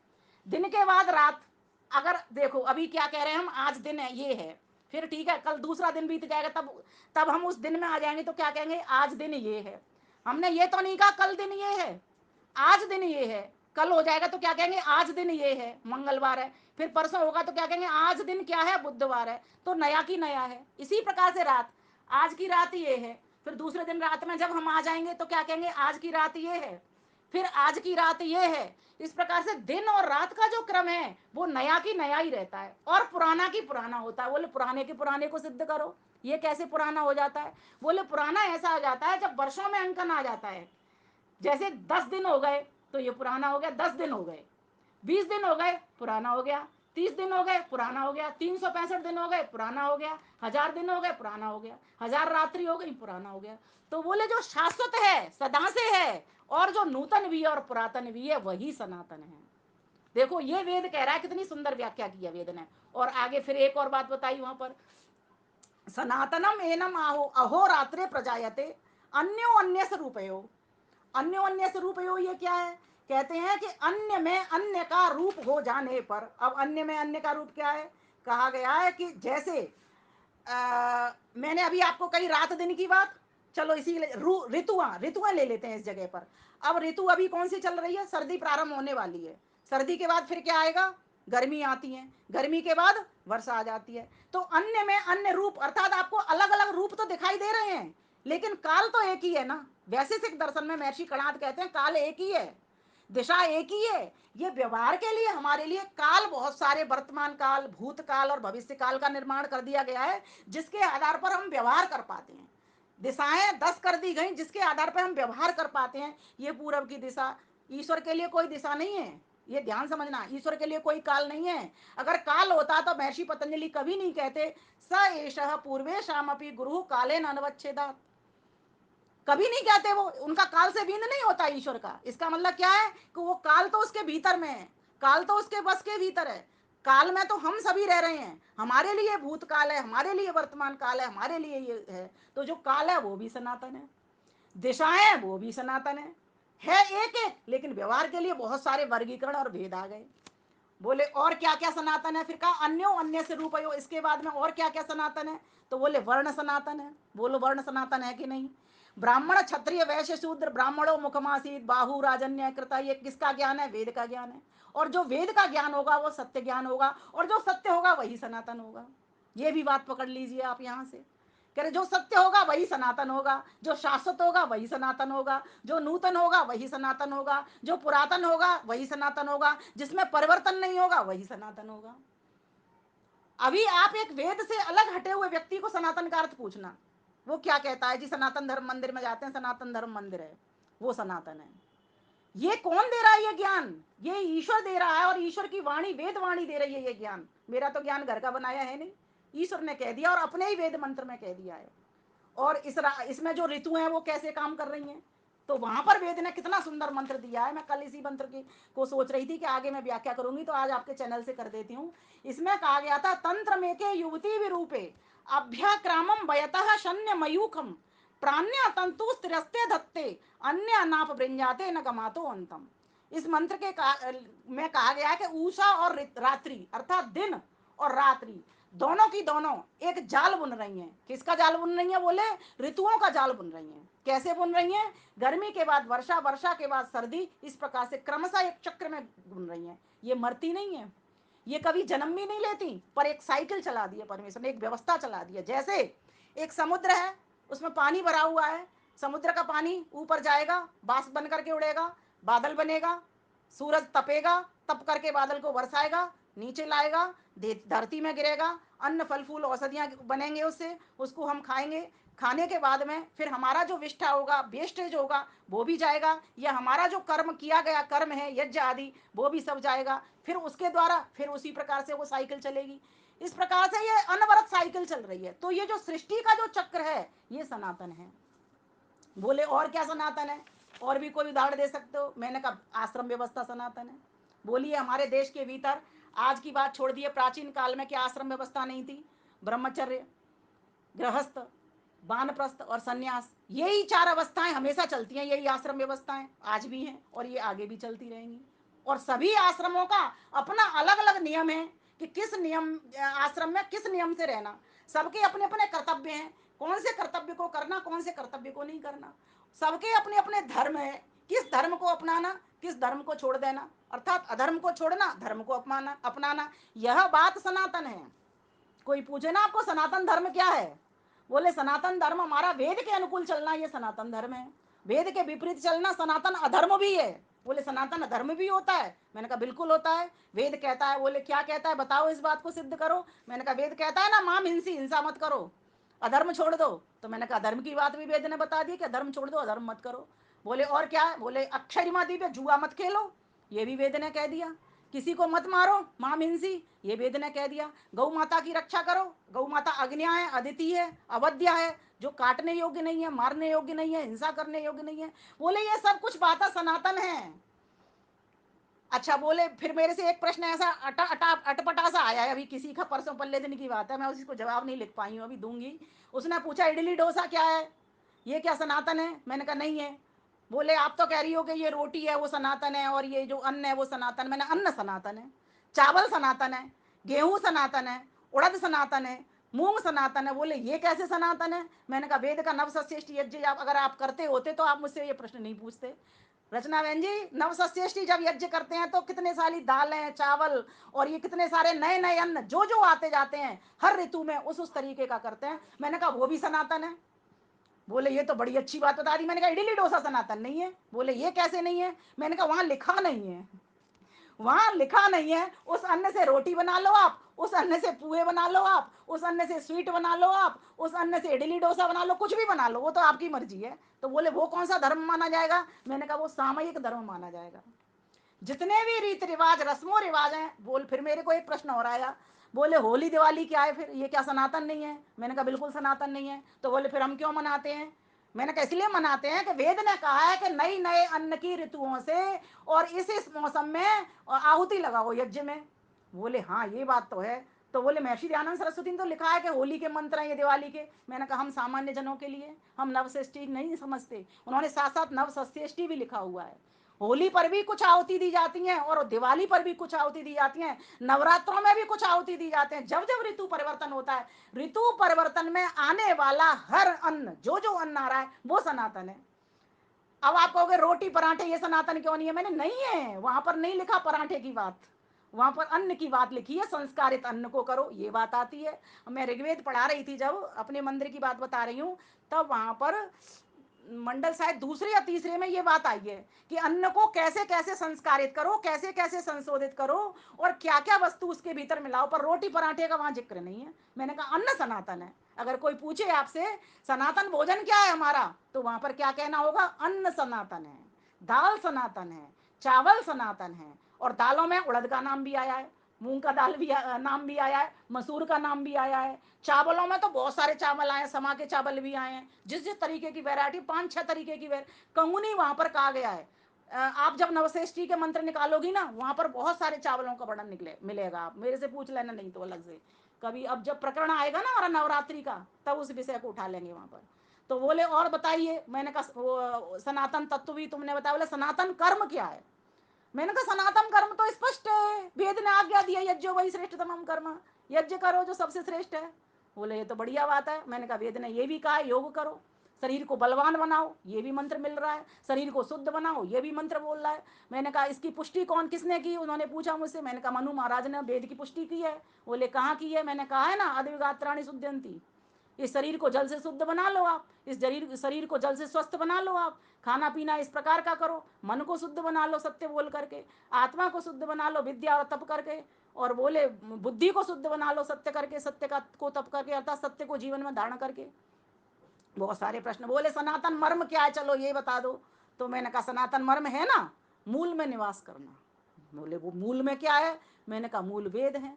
Speaker 1: दिन के बाद रात। अगर देखो अभी क्या कह रहे हैं हम, आज दिन है, ये है, फिर ठीक है, कल दूसरा दिन बीत जाएगा, तब तब हम उस दिन में आ जाएंगे तो क्या कहेंगे? आज दिन ये है। हमने ये तो नहीं कहा कल दिन ये है, आज दिन ये है। कल हो जाएगा तो क्या कहेंगे? आज दिन ये है, मंगलवार है। फिर परसों होगा तो क्या कहेंगे? आज दिन क्या है? बुधवार है। तो नया की नया है। इसी प्रकार से रात, आज की रात ये है, फिर दूसरे दिन रात में जब हम आ जाएंगे तो क्या कहेंगे? आज की रात ये है, फिर आज की रात ये है। इस प्रकार से दिन और रात का जो क्रम है वो नया की नया ही रहता है और पुराना की पुराना होता है। बोले पुराने के पुराने को सिद्ध करो, ये कैसे पुराना हो जाता है? बोले पुराना ऐसा आ जाता है जब वर्षों में अंकन आ जाता है। जैसे 10 दिन हो गए तो ये पुराना हो गया, 10 दिन हो गए, 20 दिन हो गए पुराना हो गया, 30 दिन हो गए पुराना हो गया, 365 दिन हो गए पुराना हो गया, 1000 दिन हो गए पुराना हो गया, 1000 रात्रि हो गई पुराना हो गया। तो बोले जो शाश्वत है, सदा से है, और जो नूतन भी है और पुरातन भी है, वही सनातन है। देखो ये वेद कह रहा है, कितनी सुंदर व्याख्या की है वेद ने। और आगे फिर एक और बात बताई वहां पर, सनातनम एनम आहो अहोरात्रे प्रजायते अन्यो अन्य स्वरूपयो। अन्यो अन्य स्वरूपयो ये क्या है? कहते हैं कि अन्य में अन्य का रूप हो जाने पर। अब अन्य में अन्य का रूप क्या है? कहा गया है कि जैसे मैंने अभी आपको कही रात दिन की बात, चलो इसी ऋतुआं ऋतुआं ले लेते हैं इस जगह पर। अब ऋतु अभी कौन सी चल रही है? सर्दी प्रारंभ होने वाली है। सर्दी के बाद फिर क्या आएगा? गर्मी आती है, गर्मी के बाद वर्षा आ जाती है। तो अन्य में अन्य रूप, अर्थात आपको अलग अलग रूप तो दिखाई दे रहे हैं, लेकिन काल तो एक ही है ना। वैशेषिक दर्शन में महर्षि कणाद कहते हैं काल एक ही है, दिशा एक ही है। ये व्यवहार के लिए हमारे लिए काल बहुत सारे, वर्तमान काल, भूतकाल और भविष्य काल का निर्माण कर दिया गया है, जिसके आधार पर हम व्यवहार कर पाते हैं। दिशाएं 10 कर दी गई जिसके आधार पर हम व्यवहार कर पाते हैं। ये पूरब की दिशा, ईश्वर के लिए कोई दिशा नहीं है, ये ध्यान समझना। ईश्वर के लिए कोई काल नहीं है। अगर काल होता तो महर्षि पतंजलि कभी नहीं कहते स एषः पूर्वे शामपि गुरु कालेन अनवच्छेदात्। कभी नहीं कहते वो, उनका काल से भिन्न नहीं होता ईश्वर का। इसका मतलब क्या है कि वो काल तो उसके भीतर में है, काल तो उसके बस के भीतर है। काल में तो हम सभी रह रहे हैं, हमारे लिए भूतकाल है, हमारे लिए वर्तमान काल है, हमारे लिए ये है। तो जो काल है वो भी सनातन है, दिशाएं वो भी सनातन है एक एक, लेकिन व्यवहार के लिए बहुत सारे वर्गीकरण और भेद आ गए। बोले और क्या क्या सनातन है? फिर कहा अन्यो अन्य से रूपयो। इसके बाद में और क्या क्या सनातन है? तो बोले वर्ण सनातन है। बोलो वर्ण सनातन है कि नहीं? ब्राह्मण क्षत्रिय वैश्य शूद्र ब्राह्मणों मुखमासीत बाहु राजन्य कृता, ये किसका ज्ञान है? वेद का ज्ञान है। और जो वेद का ज्ञान होगा वो सत्य ज्ञान होगा, और जो सत्य होगा वही सनातन होगा। ये भी बात पकड़ लीजिए आप यहां से। कह रहे जो सत्य होगा वही सनातन होगा, जो शाश्वत होगा वही सनातन होगा, जो नूतन होगा वही सनातन होगा, जो पुरातन होगा वही सनातन होगा, जिसमें परिवर्तन नहीं होगा वही सनातन होगा। अभी आप एक वेद से अलग हटे हुए व्यक्ति को सनातन का अर्थ पूछना, वो क्या कहता है? जी सनातन धर्म मंदिर में जाते हैं, सनातन धर्म मंदिर है, वो सनातन है। ये कौन दे रहा है ये ज्ञान? ये ईश्वर दे रहा है, और ईश्वर की वाणी वेद वाणी दे रही है ये ज्ञान। मेरा तो ज्ञान घर का बनाया है नहीं, ईश्वर ने कह दिया और अपने ही वेद मंत्र में कह दिया है। और इसमें जो ऋतु हैं वो कैसे काम कर रही हैं? तो वहां पर वेद ने कितना सुंदर मंत्र दिया है। मैं कल इसी मंत्र की को सोच रही थी कि आगे मैं व्याख्या करूंगी, तो आज आपके चैनल से कर देती हूँ। इसमें कहा गया था, तंत्र में के युवती विरूपे अभ्याक्रामम वयतः शन्य मयूखम प्राण्य तंतु स्थिरस्ते धत्ते अन्य अनाप ब्रंजाते न गमातो अंतम। इस मंत्र के में कहा गया है कि उषा और रात्रि अर्थात दिन और रात्रि दोनों की दोनों एक जाल बुन रही हैं। किसका जाल बुन रही हैं? बोले ऋतुओं का जाल बुन रही हैं। कैसे बुन रही हैं? गर्मी के बाद वर्षा, वर्षा के बाद सर्दी, इस प्रकार से क्रमशः एक चक्र में बुन रही हैं। ये मरती नहीं है, ये कभी जन्म भी नहीं लेती, पर एक साइकिल चला दी है परमेश्वर ने, एक व्यवस्था चला दी है। जैसे एक समुद्र है, उसमें पानी भरा हुआ है, समुद्र का पानी ऊपर जाएगा, बाष्प बन करके उड़ेगा, बादल बनेगा, सूरज तपेगा, तप करके बादल को बरसाएगा, नीचे लाएगा, धरती में गिरेगा, अन्न फल फूल औषधियां बनेंगे उससे, उसको हम खाएंगे। खाने के बाद में फिर हमारा जो विष्ठा होगा, वेस्टेज होगा, वो भी जाएगा, या हमारा जो कर्म किया गया कर्म है यज्ञ आदि, वो भी सब जाएगा। फिर उसके द्वारा फिर उसी प्रकार से वो साइकिल चलेगी। इस प्रकार से ये अनवरत साइकिल चल रही है। तो ये जो सृष्टि का जो चक्र है ये सनातन है। बोले और क्या सनातन है? और भी कोई उदाहरण दे सकते हो? मैंने कहा आश्रम व्यवस्था सनातन है। बोलिए हमारे देश के भीतर, आज की बात छोड़ दिए, प्राचीन काल में क्या आश्रम व्यवस्था नहीं थी? ब्रह्मचर्य, गृहस्थ, वानप्रस्थ और सन्यास, यही चार अवस्थाएं हमेशा चलती हैं। यही आश्रम व्यवस्थाएं आज भी हैं और ये आगे भी चलती रहेंगी। और सभी आश्रमों का अपना अलग अलग नियम है कि किस नियम आश्रम में किस नियम से रहना। सबके अपने अपने कर्तव्य हैं, कौन से कर्तव्य को करना, कौन से कर्तव्य को नहीं करना। सबके अपने अपने धर्म है, किस धर्म को अपनाना, किस धर्म को छोड़ देना, अर्थात अधर्म को छोड़ना, धर्म को अपनाना। यह बात सनातन है। कोई पूछे ना आपको सनातन धर्म क्या है, बोले सनातन धर्म हमारा वेद के अनुकूल चलना, ये सनातन धर्म है। वेद के विपरीत चलना सनातन अधर्म भी है। बोले सनातन अधर्म भी होता है? मैंने कहा बिल्कुल होता है। वेद कहता है। बोले क्या कहता है, बताओ, इस बात को सिद्ध करो। मैंने कहा वेद कहता है ना, माम हिंसी, हिंसा मत करो, अधर्म छोड़ दो। तो मैंने कहा धर्म की बात भी वेद ने बता दी कि धर्म छोड़ दो, अधर्म मत करो। बोले और क्या है? बोले अक्षरिमा दी पे जुआ मत खेलो, ये भी वेद ने कह दिया। किसी को मत मारो, माम हिंसी, ये वेद ने कह दिया। गौ माता की रक्षा करो, गौ माता अग्न्या है, अदिति है, अवध्या है, जो काटने योग्य नहीं है, मारने योग्य नहीं है, हिंसा करने योग्य नहीं है। बोले ये सब कुछ बातें सनातन है। अच्छा, बोले फिर मेरे से एक प्रश्न ऐसा अटपटा सा आया है, अभी किसी का परसों पल्ले दिन की बात है, मैं उसको जवाब नहीं लिख पाई हूँ, अभी दूंगी। उसने पूछा इडली डोसा क्या है, ये क्या सनातन है? मैंने कहा नहीं है। बोले आप तो कह रही हो कि ये रोटी है वो सनातन है, और ये जो अन्न है वो सनातन। मैंने अन्न सनातन है, चावल सनातन है, गेहूं सनातन है, उड़द सनातन है, मूंग सनातन है। बोले ये कैसे सनातन है? मैंने कहा वेद का नवसस्येष्टि यज्ञ अगर आप करते होते तो आप मुझसे ये प्रश्न नहीं पूछते। रचना बहन जी, नवसस्येष्टि जब यज्ञ करते हैं तो कितने सारी दालें, चावल और ये कितने सारे नए नए अन्न जो जो आते जाते हैं हर ऋतु में उस तरीके का करते हैं। मैंने कहा वो भी सनातन है। बोले ये तो बड़ी अच्छी बात बता दी। मैंने कहा इडली डोसा सनातन नहीं है। बोले ये कैसे नहीं है? मैंने कहा वहां लिखा नहीं है, वहां लिखा नहीं है। उस अन्न से रोटी बना लो आप, उस अन्न से पुए बना लो आप, उस अन्न से स्वीट बना लो आप, उस अन्न से इडली डोसा बना लो, कुछ भी बना लो, वो तो आपकी मर्जी है। तो बोले वो कौन सा धर्म माना जाएगा? मैंने कहा वो सामयिक धर्म माना जाएगा। जितने भी रीति रिवाज, रस्मों रिवाज हैं। बोल फिर मेरे को एक प्रश्न और आया, बोले होली दिवाली क्या है फिर, ये क्या सनातन नहीं है? मैंने कहा बिल्कुल सनातन नहीं है। तो बोले फिर हम क्यों मनाते हैं? मैंने कहा इसलिए मनाते हैं कि वेद ने कहा है कि नई नए अन्न की ऋतुओं से और इस मौसम में आहुति लगाओ यज्ञ में। बोले हाँ ये बात तो है। तो बोले महर्षि दयानंद सरस्वती ने तो लिखा है कि होली के मंत्र हैं ये दिवाली के। मैंने कहा हम सामान्य जनों के लिए, हम नवसृष्टि नहीं समझते। उन्होंने साथ साथ नवसस्येष्टि भी लिखा हुआ है। होली पर भी कुछ आहुति दी जाती हैं और दिवाली पर भी कुछ आहुति दी जाती हैं, नवरात्रों में भी कुछ आहुति दी जाते हैं। जब जब ऋतु परिवर्तन होता है, ऋतु परिवर्तन में आने वाला हर अन्न, जो जो अन्न आ रहा है वो सनातन है। अब आप कहोगे रोटी पराठे ये सनातन क्यों नहीं है? मैंने नहीं है, वहां पर नहीं लिखा पराठे की बात, वहां पर अन्न की बात लिखी है। संस्कारित अन्न को करो, ये बात आती है। मैं ऋग्वेद पढ़ा रही थी, जब अपने मंदिर की बात बता रही हूँ, तब वहां पर मंडल शायद दूसरे या तीसरे में ये बात आई है कि अन्न को कैसे कैसे संस्कारित करो, कैसे कैसे संशोधित करो और क्या क्या वस्तु उसके भीतर मिलाओ, पर रोटी पराठे का वहां जिक्र नहीं है। मैंने कहा अन्न सनातन है। अगर कोई पूछे आपसे सनातन भोजन क्या है हमारा, तो वहां पर क्या कहना होगा? अन्न सनातन है, दाल सनातन है, चावल सनातन है, और दालों में उड़द का नाम भी आया है। मूंग का दाल भी नाम भी आया है, मसूर का नाम भी आया है। चावलों में तो बहुत सारे चावल आए हैं, समा के चावल भी आए हैं, जिस जिस तरीके की वैरायटी, 5-6 तरीके की कंगुनी वहां पर कहा गया है। आप जब नवश्रेष्ठी के मंत्र निकालोगी ना, वहां पर बहुत सारे चावलों का वर्णन निकले मिलेगा। आप मेरे से पूछ लेना, नहीं तो अलग से कभी, अब जब प्रकरण आएगा ना हमारा नवरात्रि का, तब उस विषय को उठा लेंगे वहां पर। तो बोले और बताइए, मैंने कहा सनातन तत्व भी तुमने बताया। बोले सनातन कर्म क्या है? मैंने कहा सनातन कर्म तो स्पष्ट है, वेद ने आज्ञा दी है, यज्ञो वही श्रेष्ठतमम कर्म, यज्ञ करो जो सबसे श्रेष्ठ है। बोले ये तो बढ़िया बात है। मैंने कहा वेद ने ये भी कहा है योग करो, शरीर को बलवान बनाओ, ये भी मंत्र मिल रहा है, शरीर को शुद्ध बनाओ, ये भी मंत्र बोल रहा है। मैंने कहा इसकी पुष्टि कौन किसने की? उन्होंने पूछा मुझसे। मैंने कहा मनु महाराज ने वेद की पुष्टि की है। बोले कहाँ की है? मैंने कहा है ना, अद्विगात्राणि शुद्धयंती, इस शरीर को जल से शुद्ध बना लो आप, इस शरीर को जल से स्वस्थ बना लो आप, खाना पीना इस प्रकार का करो, मन को शुद्ध बना लो सत्य बोल करके, आत्मा को शुद्ध बना लो विद्या और तप करके, और बोले बुद्धि को शुद्ध बना लो सत्य करके, सत्य का को तप करके, अर्थात सत्य को जीवन में धारण करके। बहुत सारे प्रश्न। बोले सनातन मर्म क्या है, चलो ये बता दो। तो मैंने कहा सनातन मर्म है ना, मूल में निवास करना। बोले वो मूल में क्या है? मैंने कहा मूल वेद है,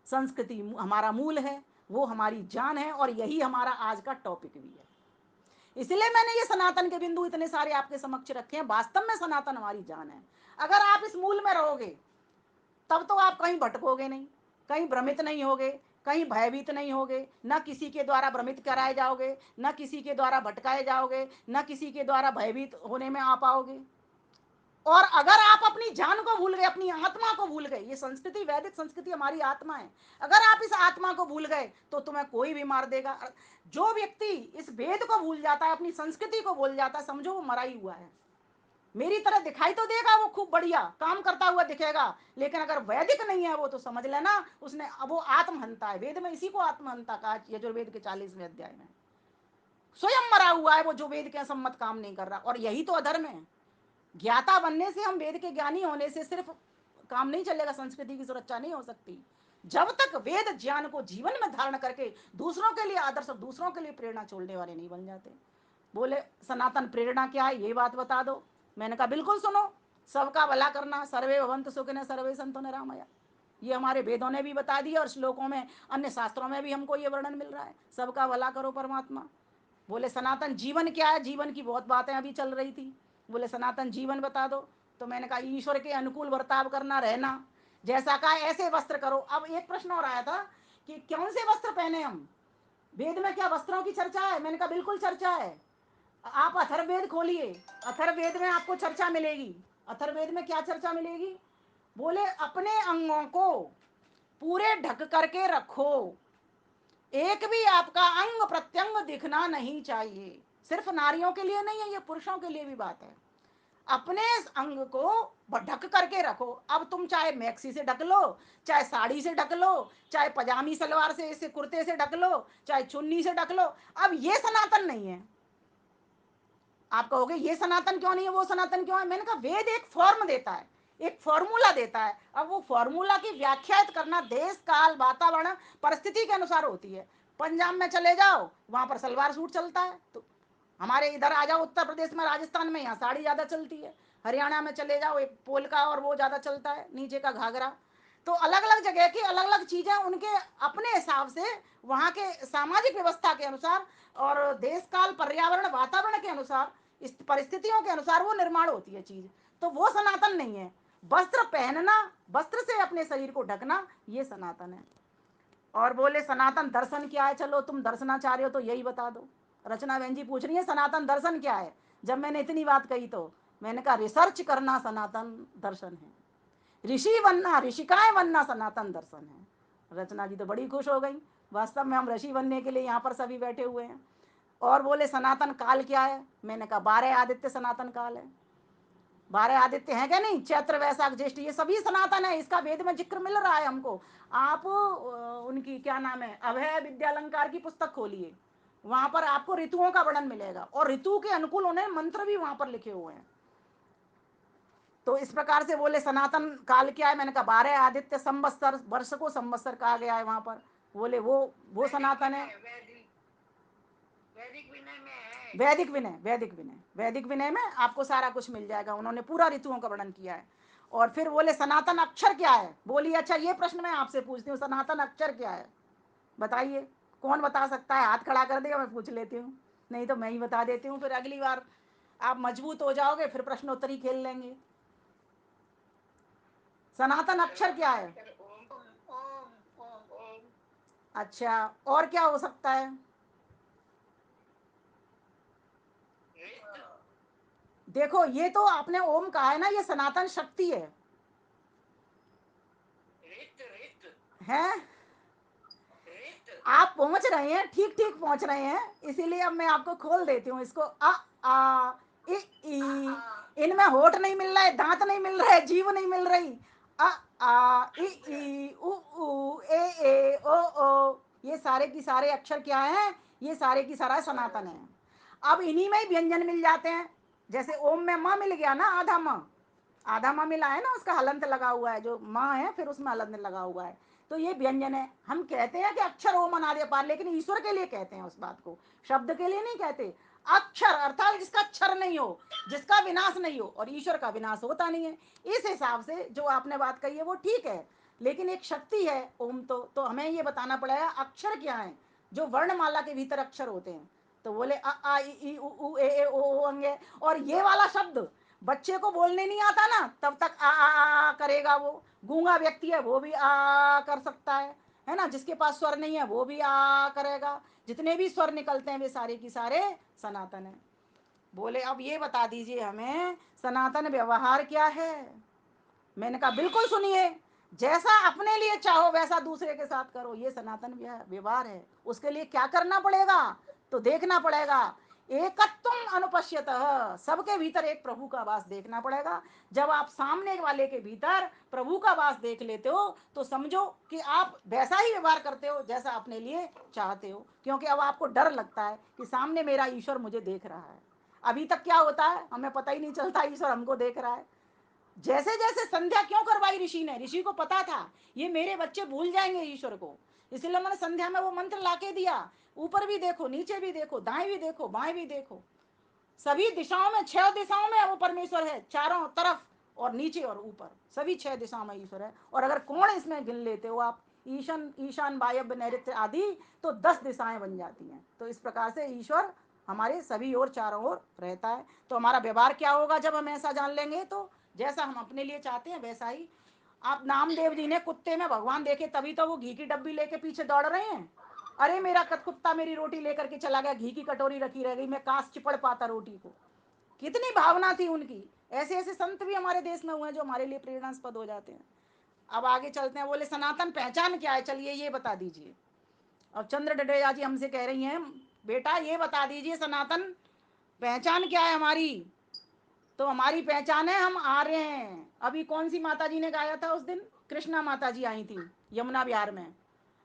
Speaker 1: संस्कृति हमारा मूल है, वो हमारी जान है, और यही हमारा आज का टॉपिक भी है। इसलिए मैंने ये सनातन के बिंदु इतने सारे आपके समक्ष रखे हैं। वास्तव में सनातन हमारी जान है। अगर आप इस मूल में रहोगे, तब तो आप कहीं भटकोगे नहीं, कहीं भ्रमित नहीं होगे, कहीं भयभीत नहीं होगे, न किसी के द्वारा भ्रमित कराए जाओगे, न किसी के द्वारा भटकाए जाओगे, न किसी के द्वारा भयभीत होने में आ पाओगे। और अगर आप अपनी जान को भूल गए, अपनी आत्मा को भूल गए, ये संस्कृति, वैदिक संस्कृति हमारी आत्मा है, अगर आप इस आत्मा को भूल गए तो तुम्हें कोई भी मार देगा। जो व्यक्ति इस वेद को भूल जाता है, अपनी संस्कृति को भूल जाता है, समझो वो मरा ही हुआ है। मेरी तरह दिखाई तो देगा, वो खूब बढ़िया काम करता हुआ दिखेगा, लेकिन अगर वैदिक नहीं है वो, तो समझ लेना उसने, अब वो आत्महंता है। वेद में इसी को आत्महंता कहा, यजुर्वेद के 40वें अध्याय में। स्वयं मरा हुआ है वो, जो वेद के सम्मत काम नहीं कर रहा। और यही तो अधर्म है। ज्ञाता बनने से, हम वेद के ज्ञानी होने से सिर्फ काम नहीं चलेगा, संस्कृति की सुरक्षा नहीं हो सकती। जब तक वेद ज्ञान को जीवन में धारण करके दूसरों के लिए आदर्श, दूसरों के लिए प्रेरणा छोड़ने वाले नहीं बन जाते। बोले सनातन प्रेरणा क्या है, ये बात बता दो। मैंने कहा बिल्कुल सुनो, सबका भला करना, सर्वे भवन्तु सुखिनः सर्वे सन्तु निरामया, ये हमारे वेदों ने भी बता दिया, और श्लोकों में, अन्य शास्त्रों में भी हमको ये वर्णन मिल रहा है, सबका भला करो परमात्मा। बोले सनातन जीवन क्या है? जीवन की बहुत बातें अभी चल रही थी। बोले सनातन जीवन बता दो। तो मैंने कहा ईश्वर के अनुकूल बर्ताव करना, रहना, जैसा कहा ऐसे वस्त्र करो। अब एक प्रश्न और आया था कि कौन से वस्त्र पहने हम, वेद में क्या वस्त्रों की चर्चा है? मैंने कहा बिल्कुल चर्चा है। आप अथर्ववेद खोलिए, अथर्ववेद में आपको चर्चा मिलेगी। अथर्ववेद में क्या चर्चा मिलेगी? बोले अपने अंगों को पूरे ढक करके रखो, एक भी आपका अंग प्रत्यंग दिखना नहीं चाहिए। सिर्फ नारियों के लिए नहीं है, ये पुरुषों के लिए भी बात है। अपने अंग को ढक करके रखो। अब तुम चाहे मैक्सी से ढक लो, चाहे साड़ी से ढक लो, चाहे पजामी सलवार से, इसे कुर्ते से ढक लो, चाहे चुन्नी से ढक लो, अब ये सनातन नहीं है। आप कहोगे ये सनातन क्यों नहीं है, वो सनातन क्यों है? मैंने कहा वेद एक फॉर्म देता है, एक फॉर्मूला देता है। अब वो फॉर्मूला की व्याख्या करना देश काल वातावरण परिस्थिति के अनुसार होती है। पंजाब में चले जाओ, वहां पर सलवार सूट चलता है, तो हमारे इधर आ जाओ उत्तर प्रदेश में, राजस्थान में, यहाँ साड़ी ज्यादा चलती है। हरियाणा में चले जाओ, एक पोलका और वो ज्यादा चलता है, नीचे का घाघरा। तो अलग अलग जगह की अलग अलग चीजें उनके अपने हिसाब से, वहां के सामाजिक व्यवस्था के अनुसार और देश काल पर्यावरण वातावरण के अनुसार, इस परिस्थितियों के अनुसार वो निर्माण होती है चीज। तो वो सनातन नहीं है। वस्त्र पहनना, वस्त्र से अपने शरीर को ढकना, ये सनातन है। और बोले सनातन दर्शन क्या है, चलो तुम दर्शनाचार्य हो तो यही बता दो। रचना बहन जी पूछ रही है सनातन दर्शन क्या है। जब मैंने इतनी बात कही तो मैंने कहा रिसर्च करना सनातन दर्शन है, ऋषि बनना, ऋषिकाएं बनना सनातन दर्शन है। रचना जी तो बड़ी खुश हो गई। वास्तव में हम ऋषि बनने के लिए यहाँ पर सभी बैठे हुए हैं। और बोले सनातन काल क्या है? मैंने कहा 12 आदित्य सनातन काल है। 12 आदित्य हैं क्या? नहीं, चैत्र वैशाख ज्येष्ठ ये सभी सनातन है, इसका वेद में जिक्र मिल रहा है हमको। आप उनकी क्या नाम है, अभय विद्यालंकार की पुस्तक खोलिए, वहां पर आपको ऋतुओं का वर्णन मिलेगा, और ऋतु के अनुकूल उन्हें मंत्र भी वहां पर लिखे हुए हैं। तो इस प्रकार से बोले सनातन काल क्या है? मैंने कहा 12 आदित्य संवत्सर, वर्ष को संवत्सर कहा गया है वहां पर। बोले वो सनातन है। वैदिक विनय, वैदिक विनय, वैदिक विनय में आपको सारा कुछ मिल जाएगा, उन्होंने पूरा ऋतुओं का वर्णन किया है। और फिर बोले सनातन अक्षर क्या है। बोली अच्छा ये प्रश्न मैं आपसे पूछती हूँ, सनातन अक्षर क्या है बताइए। कौन बता सकता है, हाथ खड़ा कर देगा, मैं पूछ लेती हूँ, नहीं तो मैं ही बता देती हूँ, फिर अगली बार आप मजबूत हो जाओगे, फिर प्रश्नोत्तरी खेल लेंगे। सनातन अक्षर क्या है? अच्छा, और क्या हो सकता है? देखो ये तो आपने ओम कहा है ना, ये सनातन शक्ति है। आप पहुंच रहे हैं, ठीक ठीक पहुंच रहे हैं, इसीलिए अब मैं आपको खोल देती हूँ इसको। आ इ ई, इनमें होठ नहीं मिल रहा है, दांत नहीं मिल रहा है, जीभ नहीं मिल रही। अ ई उ ओ, ये सारे की सारे अक्षर क्या हैं? ये सारे की सारा सनातन है। अब इन्हीं में ही व्यंजन मिल जाते हैं। जैसे ओम में म मिल गया ना, आधा म, आधा माँ मिला है ना, उसका हलंत लगा हुआ है, जो माँ है फिर उसमें हलंत लगा हुआ है, तो ये व्यंजन है। हम कहते हैं कि अक्षर ओम अनादि अपार, लेकिन ईश्वर के लिए कहते हैं उस बात को, शब्द के लिए नहीं कहते। अक्षर अर्थात जिसका क्षर नहीं हो, जिसका विनाश नहीं हो, और ईश्वर का विनाश होता नहीं है। इस हिसाब से जो आपने बात कही है वो ठीक है, लेकिन एक शक्ति है ओम, तो हमें ये बताना पड़ेगा अक्षर क्या है, जो वर्णमाला के भीतर अक्षर होते हैं। तो बोले अ आ इ ई उ ए ओ अंगे। और ये वाला शब्द बच्चे को बोलने नहीं आता ना, तब तक आ करेगा। वो गूंगा व्यक्ति है वो भी आ कर सकता है ना, जिसके पास स्वर नहीं है वो भी आ करेगा। जितने भी स्वर निकलते हैं वे सारे की सारे सनातन है। बोले अब ये बता दीजिए हमें सनातन व्यवहार क्या है। मैंने कहा बिल्कुल सुनिए, जैसा अपने लिए चाहो वैसा दूसरे के साथ करो, ये सनातन व्यवहार है। उसके लिए क्या करना पड़ेगा, तो देखना पड़ेगा एकत्वम अनुपश्यत, सबके भीतर एक प्रभु का वास देखना पड़ेगा। जब आप सामने वाले के भीतर प्रभु का वास देख लेते हो तो समझो कि आप वैसा ही व्यवहार करते हो जैसा अपने लिए चाहते हो, क्योंकि अब आपको डर लगता है कि सामने मेरा ईश्वर मुझे देख रहा है। अभी तक क्या होता है हमें पता ही नहीं चलता ईश्वर हमको देख रहा है। जैसे जैसे संध्या क्यों करवाई ऋषि ने, ऋषि को पता था ये मेरे बच्चे भूल जाएंगे ईश्वर को, इसलिए उन्होंने संध्या में वो मंत्र लाके दिया। ऊपर भी देखो, नीचे भी देखो, दाएं भी देखो, बाएं भी देखो, सभी दिशाओं में, 6 दिशाओं में वो परमेश्वर है, चारों तरफ और नीचे और ऊपर, सभी 6 दिशाओं में ईश्वर है। और अगर कोण इसमें गिन लेते हो आप, ईशान ईशान वायव्य नैऋत्य आदि, तो 10 दिशाएं बन जाती हैं। तो इस प्रकार से ईश्वर हमारे सभी ओर चारों ओर रहता है। तो हमारा व्यवहार क्या होगा जब हम ऐसा जान लेंगे, तो जैसा हम अपने लिए चाहते हैं वैसा ही। आप नामदेव जी ने कुत्ते में भगवान देखे, तभी तो वो घी की डब्बी लेके पीछे दौड़ रहे हैं। अरे मेरा कुत्ता मेरी रोटी लेकर के चला गया, घी की कटोरी रखी रह गई, मैं काश चिपड़ पाता रोटी को। कितनी भावना थी उनकी। ऐसे ऐसे संत भी हमारे देश में हुए हैं जो हमारे लिए प्रेरणास्पद हो जाते हैं। अब आगे चलते हैं। बोले सनातन पहचान क्या है, चलिए ये बता दीजिए। और चंद्र डडेजा जी हमसे कह रही हैं बेटा ये बता दीजिए सनातन पहचान क्या है हमारी। तो हमारी पहचान है हम आर्य हैं। अभी कौन सी माता जी ने गाया था उस दिन, कृष्णा माता जी आई थी यमुना विहार में,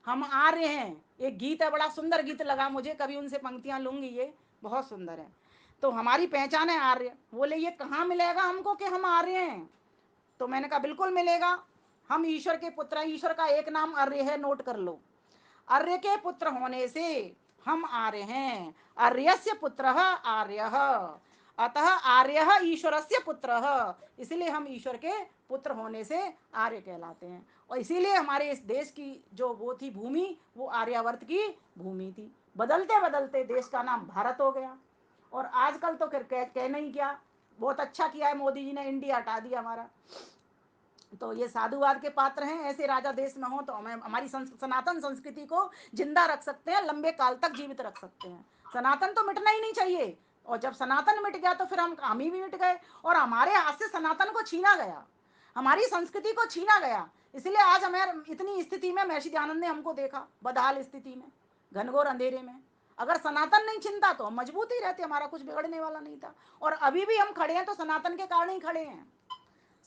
Speaker 1: हम आर्य हैं। एक गीत है, बड़ा सुंदर गीत लगा मुझे, कभी उनसे पंक्तियां लूंगी, ये बहुत सुंदर है। तो हमारी पहचान है आर्य। बोले ये कहाँ मिलेगा हमको कि हम आर्य हैं। तो मैंने कहा बिल्कुल मिलेगा, हम ईश्वर के पुत्र हैं। ईश्वर का एक नाम आर्य है, नोट कर लो। आर्य के पुत्र होने से हम आर्य हैं। आर्यस्य पुत्रः आर्यः, अतः आर्यः ईश्वरस्य पुत्रः। इसलिए हम ईश्वर के पुत्र होने से आर्य कहलाते हैं। और इसीलिए हमारे इस देश की जो वो थी भूमि, वो आर्यावर्त की भूमि थी। बदलते बदलते देश का नाम भारत हो गया। और आजकल तो फिर कहना ही क्या, बहुत अच्छा किया है मोदी जी ने, इंडिया हटा दिया हमारा। तो ये साधुवाद के पात्र हैं, ऐसे राजा देश में हो तो हमें हमारी सनातन संस्कृति को जिंदा रख सकते हैं, लंबे काल तक जीवित रख सकते हैं। सनातन तो मिटना ही नहीं चाहिए। और जब सनातन मिट गया तो फिर हम ही भी मिट गए, और हमारे हाथ से सनातन को छीना गया, हमारी संस्कृति को छीना गया। इसलिए आज हमें इतनी स्थिति में महर्षि दयानंद ने हमको देखा बदहाल स्थिति में, घनघोर अंधेरे में। अगर सनातन नहीं छिनता तो हम मजबूत ही रहते, हमारा कुछ बिगड़ने वाला नहीं था। और अभी भी हम खड़े हैं तो सनातन के कारण ही खड़े हैं।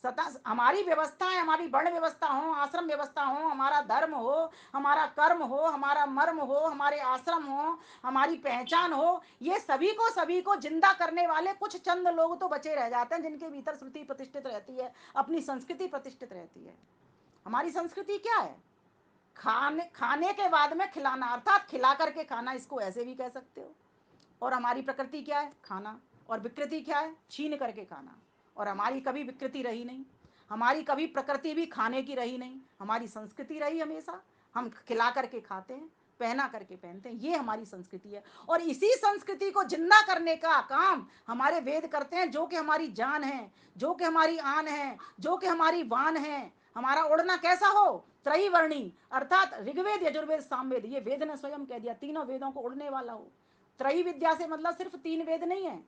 Speaker 1: सता हमारी व्यवस्थाएं, हमारी वर्ण व्यवस्था हो, आश्रम व्यवस्था हो, हमारा धर्म हो, हमारा कर्म हो, हमारा मर्म हो, हमारे आश्रम हो, हमारी पहचान हो, ये सभी को जिंदा करने वाले कुछ चंद लोग तो बचे रह जाते हैं, जिनके भीतर श्रुति प्रतिष्ठित रहती है, अपनी संस्कृति प्रतिष्ठित रहती है। हमारी संस्कृति क्या है, खाने के बाद में खिलाना, अर्थात खिला करके खाना, इसको ऐसे भी कह सकते हो। और हमारी प्रकृति क्या है, खाना। और विकृति क्या है, छीन करके खाना। और हमारी कभी विकृति रही नहीं। हमारी कभी प्रकृति भी खाने की रही नहीं, हमारी संस्कृति रही हमेशा। हम खिला करके खाते हैं, पहना करके पहनते हैं, ये हमारी संस्कृति है। और इसी संस्कृति को जिंदा करने का काम हमारे वेद करते हैं, जो कि हमारी जान है, जो कि हमारी आन है, जो कि हमारी वान है। हमारा उड़ना कैसा हो, त्रैवर्णी, अर्थात ऋग्वेद, यजुर्वेद, सामवेद, ये वेद ने स्वयं कह दिया, तीनों वेदों को उड़ने वाला हो। त्रयी विद्या से मतलब सिर्फ 3 वेद नहीं है,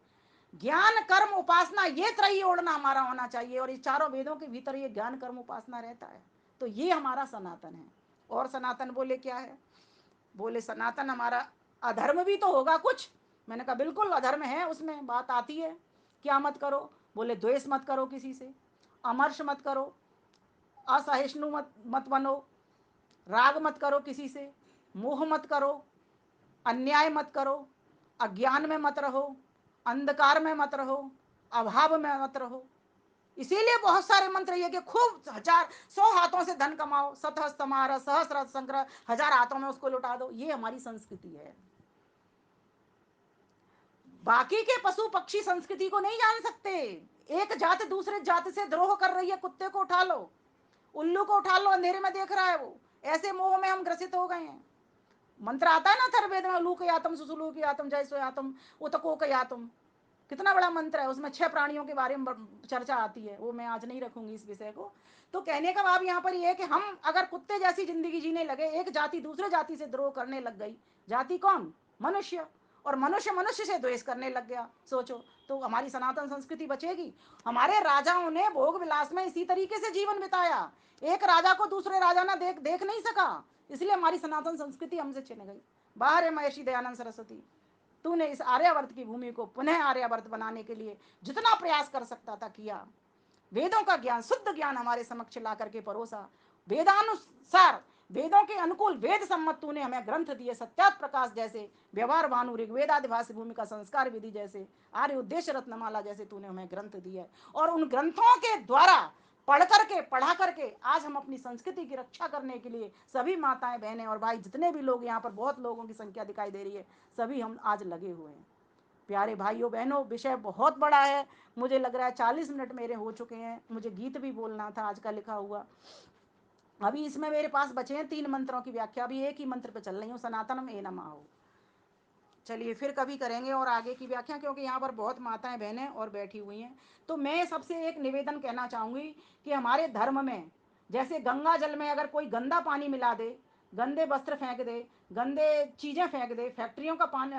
Speaker 1: ज्ञान कर्म उपासना, ये त्रयी ओढ़ना हमारा होना चाहिए। और इस चारों वेदों के भीतर ये ज्ञान कर्म उपासना रहता है। तो ये हमारा सनातन है। और सनातन बोले क्या है, बोले सनातन हमारा अधर्म भी तो होगा कुछ। मैंने कहा बिल्कुल अधर्म है, उसमें बात आती है। क्या मत करो, बोले द्वेष मत करो किसी से, अमर्ष मत करो, असहिष्णु मत बनो, राग मत करो किसी से, मोह मत करो, अन्याय मत करो, अज्ञान में मत रहो, अंधकार में मत रहो, अभाव में मत रहो। इसीलिए बहुत सारे मंत्र ये कि खूब 1000 100 हाथों से धन कमाओ, सतहस्त समारह, सहस्र संग्रह, 1000 हाथों में उसको लुटा दो। ये हमारी संस्कृति है। बाकी के पशु पक्षी संस्कृति को नहीं जान सकते। एक जात दूसरे जात से द्रोह कर रही है, कुत्ते को उठा लो, उल्लू को उठा लो, अंधेरे में देख रहा है वो। ऐसे मोह में हम ग्रसित हो गए हैं। मंत्र आता है ना थर्वेद में, लूक यातम, सुसुलू की यातम, जयसो यातम, उतको का यातम, कितना बड़ा मंत्र है। उसमें 6 प्राणियों के बारे में चर्चा आती है, वो मैं आज नहीं रखूंगी इस विषय को। तो कहने का भाव यहाँ पर ये है कि हम अगर कुत्ते जैसी जिंदगी जीने लगे, एक जाति दूसरे जाति से द्रोह करने लग गई, जाति कौन, मनुष्य, और मनुष्य मनुष्य से द्वेष करने लग गया, सोचो तो हमारी सनातन संस्कृति बचेगी। हमारे राजाओं ने भोग विलास में इसी तरीके से जीवन बिताया। एक राजा को दूसरे राजा ना देख नहीं सका, इसलिए हमारी सनातन संस्कृति हमसे छिन गई। बाहर है महर्षि दयानंद सरस्वती, तूने इस आर्यावर्त की भूमि को पुनः आर्यावर्त बनाने के लिए जितना प्रयास कर सकता था किया। वेदों का ज्ञान, शुद्ध ज्ञान हमारे समक्ष ला करके परोसा। वेदानुसार, वेदों के अनुकूल, वेद सम्मत तूने हमें ग्रंथ दिए, सत्यात प्रकाश जैसे, व्यवहार भानु, ऋग्वेदादिभाषी भूमि का संस्कार विधि जैसे, आर्य उद्देश्य रत्नमाला जैसे तूने हमें ग्रंथ दिए। और उन ग्रंथों के द्वारा पढ़ करके, पढ़ा करके आज हम अपनी संस्कृति की रक्षा करने के लिए सभी माताएं, बहनें और भाई, जितने भी लोग यहाँ पर, बहुत लोगों की संख्या दिखाई दे रही है, सभी हम आज लगे हुए हैं। प्यारे भाइयों बहनों, विषय बहुत बड़ा है। मुझे लग रहा है 40 मिनट मेरे हो चुके हैं। मुझे गीत भी बोलना था आज का लिखा हुआ। अभी इसमें मेरे पास बचे हैं 3 मंत्रों की व्याख्या, अभी एक ही मंत्र पे चल रही हूँ, सनातनम ए नमः। चलिए फिर कभी करेंगे और आगे की व्याख्या, क्योंकि यहाँ पर बहुत माताएं बहनें और बैठी हुई हैं। तो मैं सबसे एक निवेदन कहना चाहूँगी कि हमारे धर्म में, जैसे गंगा जल में अगर कोई गंदा पानी मिला दे, गंदे वस्त्र फेंक दे, गंदे चीज़ें फेंक दे, फैक्ट्रियों का पानी,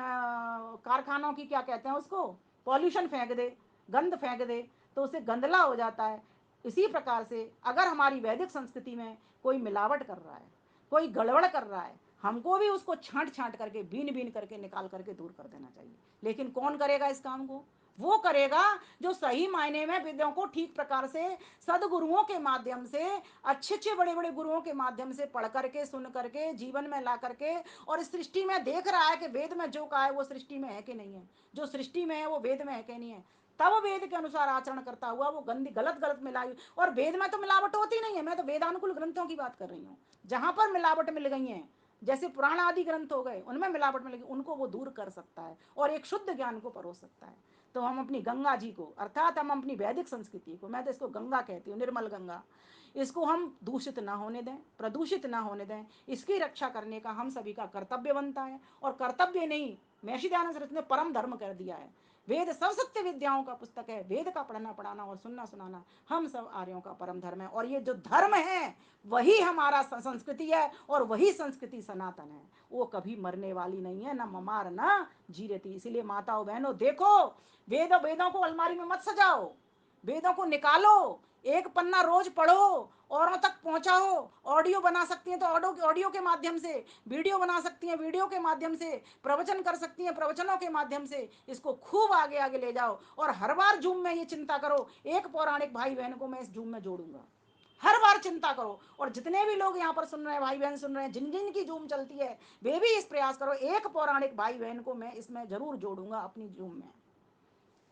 Speaker 1: कारखानों की क्या कहते हैं उसको, पॉल्यूशन फेंक दे, गंद फेंक दे, तो उससे गंदला हो जाता है। इसी प्रकार से अगर हमारी वैदिक संस्कृति में कोई मिलावट कर रहा है, कोई गड़बड़ कर रहा है, हमको भी उसको छांट छांट करके, बीन बीन करके निकाल करके दूर कर देना चाहिए। लेकिन कौन करेगा इस काम को, वो करेगा जो सही मायने में वेदों को ठीक प्रकार से सदगुरुओं के माध्यम से, अच्छे अच्छे बड़े बड़े गुरुओं के माध्यम से पढ़ करके, सुन करके, जीवन में ला करके, और इस सृष्टि में देख रहा है कि वेद में जो कहा है वो सृष्टि में है कि नहीं है, जो सृष्टि में है वो वेद में है कि नहीं है, तब वेद के अनुसार आचरण करता हुआ वो गंदी गलत गलत मिलाई। और वेद में तो मिलावट होती नहीं है, मैं तो वेदानुकूल ग्रंथों की बात कर रही हूँ। जहां पर मिलावट मिल गई है, जैसे पुराण आदि ग्रंथ हो गए, उनमें मिलावट मिल गई, उनको वो दूर कर सकता है और एक शुद्ध ज्ञान को परोस सकता है। तो हम अपनी गंगा जी को, अर्थात हम अपनी वैदिक संस्कृति को, मैं तो इसको गंगा कहती हूँ, निर्मल गंगा, इसको हम दूषित ना होने दें, प्रदूषित ना होने दें। इसकी रक्षा करने का हम सभी का कर्तव्य बनता है। और कर्तव्य नहीं, महर्षि दयानंद सरस्वती ने परम धर्म कर दिया है। वेद सब सत्य विद्याओं का पुस्तक है, वेद का पढ़ना पढ़ाना और सुनना सुनाना हम सब आर्यों का परम धर्म है। और ये जो धर्म है वही हमारा संस्कृति है, और वही संस्कृति सनातन है, वो कभी मरने वाली नहीं है, ना ममार ना जीरती। इसीलिए माताओं बहनों देखो, वेदों को अलमारी में मत सजाओ, वेदों को निकालो, एक पन्ना रोज पढ़ो, औरों तक पहुंचाओ। ऑडियो बना सकती हैं तो ऑडियो के माध्यम से, वीडियो बना सकती हैं वीडियो के माध्यम से, प्रवचन कर सकती हैं प्रवचनों के माध्यम से, इसको खूब आगे आगे ले जाओ। और हर बार जूम में ये चिंता करो, एक पौराणिक भाई बहन को मैं इस जूम में जोड़ूंगा, हर बार चिंता करो। और जितने भी लोग यहाँ पर सुन रहे हैं, भाई बहन सुन रहे हैं, जिन जिन की जूम चलती है, वे भी इस प्रयास करो, एक पौराणिक भाई बहन को मैं इसमें जरूर जोड़ूंगा अपनी जूम में।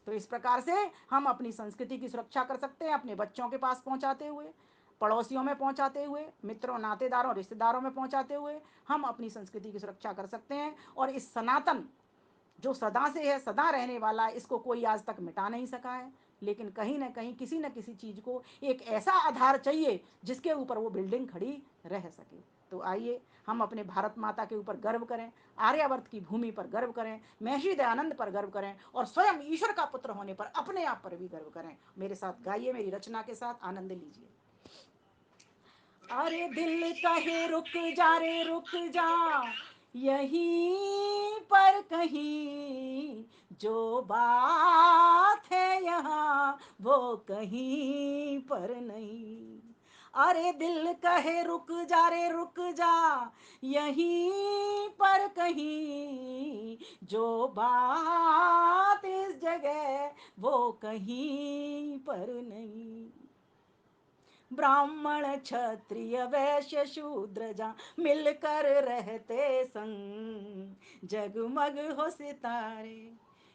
Speaker 1: तो इस प्रकार से हम अपनी संस्कृति की सुरक्षा कर सकते हैं, अपने बच्चों के पास पहुंचाते हुए, पड़ोसियों में पहुंचाते हुए, मित्रों नातेदारों रिश्तेदारों में पहुंचाते हुए हम अपनी संस्कृति की सुरक्षा कर सकते हैं। और इस सनातन जो सदा से है, सदा रहने वाला है, इसको कोई आज तक मिटा नहीं सका है। लेकिन कहीं ना कहीं किसी न किसी चीज़ को एक ऐसा आधार चाहिए जिसके ऊपर वो बिल्डिंग खड़ी रह सके। तो आइए हम अपने भारत माता के ऊपर गर्व करें, आर्यावर्त की भूमि पर गर्व करें, महर्षि दयानंद पर गर्व करें और स्वयं ईश्वर का पुत्र होने पर अपने आप पर भी गर्व करें। मेरे साथ गाइए, मेरी रचना के साथ आनंद लीजिए। अरे दिल कहे रुक जा रे रुक जा, यहीं पर कहीं जो बात है यहाँ वो कहीं पर नहीं। अरे दिल कहे रुक जा रे रुक जा, यहीं पर कहीं जो बात इस जगह वो कहीं पर नहीं। ब्राह्मण क्षत्रिय वैश्य शूद्र जा मिलकर रहते संग, जगमग हो सितारे,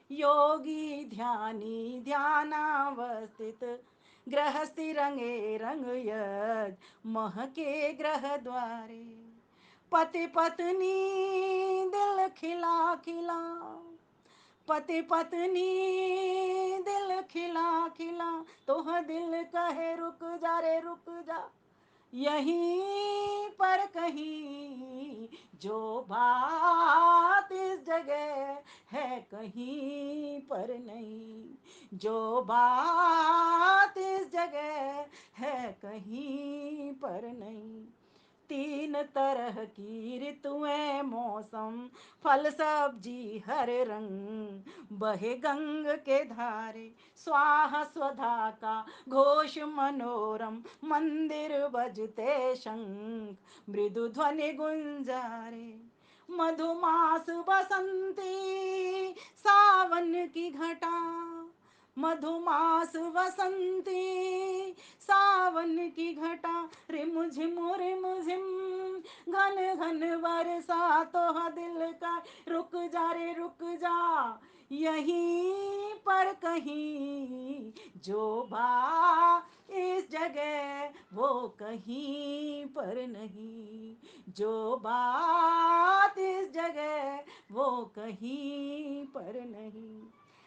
Speaker 1: योगी ध्यानी ध्यानावस्थित, गृहस्थी रंगे रंग यज महके ग्रह द्वारे, पति पत्नी दिल खिला खिला, पति पत्नी दिल खिला खिला, तो दिल कहे रुक जा रे रुक जा, यहीं पर कहीं जो बात इस जगह है कहीं पर नहीं, जो बात इस जगह है कहीं पर नहीं। तीन तरह की ऋतुएं मौसम, फल सब्जी हर रंग, बहे गंग के धारे, स्वाहा स्वधा का घोष मनोरम, मंदिर बजते शंख, मृदु ध्वनि गुंजारे, मधुमास बसंती सावन की घटा, मधुमास वसंती सावन की घटा, रिम झिम घन घन बरसा, तो दिल का रुक जा रे रुक जा, यहीं पर कहीं जो बात इस जगह वो कहीं पर नहीं, जो बात इस जगह वो कहीं पर नहीं।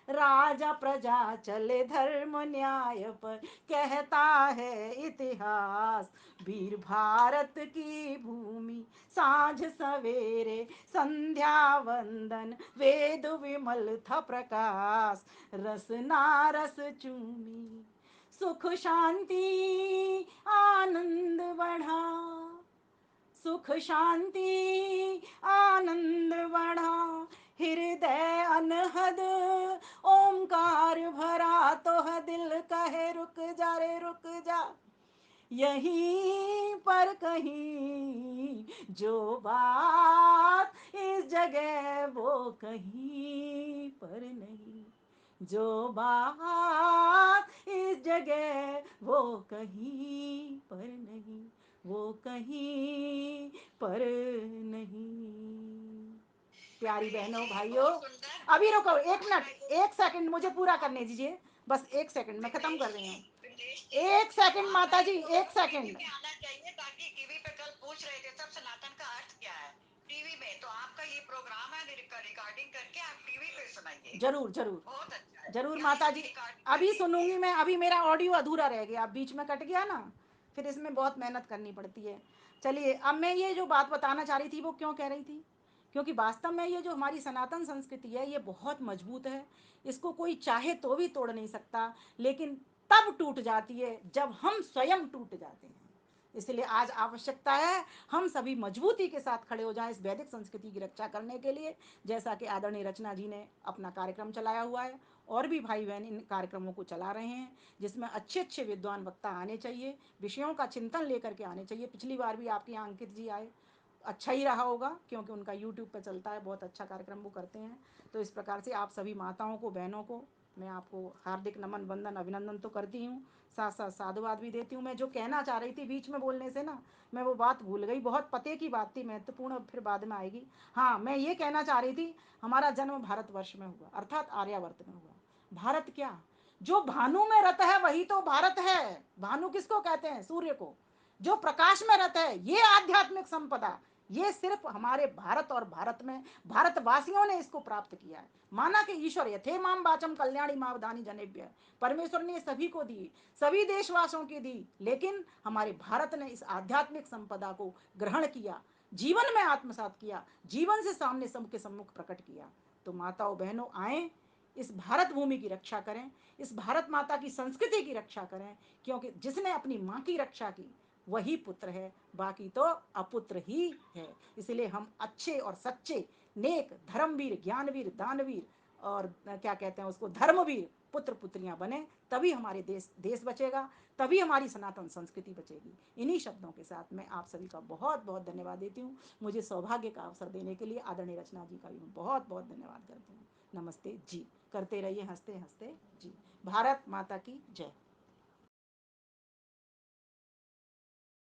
Speaker 1: राजा प्रजा चले धर्म न्याय पर, कहता है इतिहास, वीर भारत की भूमि, साँझ सवेरे संध्या वंदन, वेद विमल था प्रकाश, रसना रस चूमी, सुख शांति आनंद बढ़ा, सुख शांति आनंद बढ़ा, हृदय अनहद ओंकार भरा, तो दिल कहे रुक जा रे रुक जा, यहीं पर कहीं जो बात इस जगह वो कहीं पर नहीं, जो बात इस जगह वो कहीं पर नहीं, वो कहीं पर नहीं। प्यारी बहनों भाइयों, अभी रुको एक मिनट, एक सेकंड मुझे पूरा करने दीजिए, बस एक सेकंड, मैं खत्म कर रही हूँ। एक सेकंड माता जी, एक सेकंड। आना चाहिए, ताकि टीवी पे कल पूछ रहे थे सब सनातन का अर्थ क्या है टीवी में, तो आपका ये प्रोग्राम है, रिकॉर्डिंग करके आप टीवी पे सुनाइए। जरूर जरूर, बहुत अच्छा है। जरूर माता जी, अभी सुनूंगी मैं, अभी मेरा ऑडियो अधूरा रह गया, बीच में कट गया ना, फिर इसमें बहुत मेहनत करनी पड़ती है। चलिए, अब मैं ये जो बात बताना चाह रही थी वो क्यों कह रही थी, क्योंकि वास्तव में ये जो हमारी सनातन संस्कृति है ये बहुत मजबूत है, इसको कोई चाहे तो भी तोड़ नहीं सकता, लेकिन तब टूट जाती है जब हम स्वयं टूट जाते हैं। इसलिए आज आवश्यकता है हम सभी मजबूती के साथ खड़े हो जाएं इस वैदिक संस्कृति की रक्षा करने के लिए, जैसा कि आदरणीय रचना जी ने अपना कार्यक्रम चलाया हुआ है, और भी भाई बहन इन कार्यक्रमों को चला रहे हैं, जिसमें अच्छे अच्छे विद्वान वक्ता आने चाहिए, विषयों का चिंतन लेकर के आने चाहिए। पिछली बार भी आपके यहाँ अंकित जी आए, अच्छा ही रहा होगा, क्योंकि उनका यूट्यूब पर चलता है, बहुत अच्छा कार्यक्रम वो करते हैं। तो इस प्रकार से आप सभी माताओं को, बहनों को मैं आपको हार्दिक नमन वंदन अभिनंदन तो करती हूँ, साथ साथ साधुवाद भी देती हूँ। मैं जो कहना चाह रही थी बीच में बोलने से ना, मैं वो बात भूल गई, बहुत पते की बात थी, महत्वपूर्ण, फिर बाद में आएगी। हाँ, मैं ये कहना चाह रही थी, हमारा जन्म भारतवर्ष में हुआ, अर्थात आर्यावर्त में हुआ। भारत क्या, जो भानु में रत है वही तो भारत है। भानु किसको कहते हैं? सूर्य को। जो प्रकाश में रहता है, ये आध्यात्मिक संपदा, ये सिर्फ हमारे भारत और भारत में भारतवासियों ने इसको प्राप्त किया है। माना कि ईश्वर यथे माम वाचम कल्याणी मावधानी जनेभ्य, परमेश्वर ने सभी को दी, सभी देशवासियों की दी, लेकिन हमारे भारत ने इस आध्यात्मिक संपदा को ग्रहण किया, जीवन में आत्मसात किया, जीवन से सामने सबके सम्मुख प्रकट किया। तो माताओं बहनों, आए इस भारत भूमि की रक्षा करें, इस भारत माता की संस्कृति की रक्षा करें, क्योंकि जिसने अपनी माँ की रक्षा की वही पुत्र है, बाकी तो अपुत्र ही है। इसलिए हम अच्छे और सच्चे नेक धर्मवीर ज्ञानवीर दानवीर और क्या कहते हैं उसको धर्मवीर पुत्र पुत्रियां बने, तभी हमारे देश बचेगा, तभी हमारी सनातन संस्कृति बचेगी। इन्हीं शब्दों के साथ मैं आप सभी का बहुत बहुत धन्यवाद देती हूँ। मुझे सौभाग्य का अवसर देने के लिए आदरणीय रचना जी का भी मैं बहुत बहुत धन्यवाद करती हूँ। नमस्ते जी। करते रहिए हंसते हंसते जी। भारत माता की जय।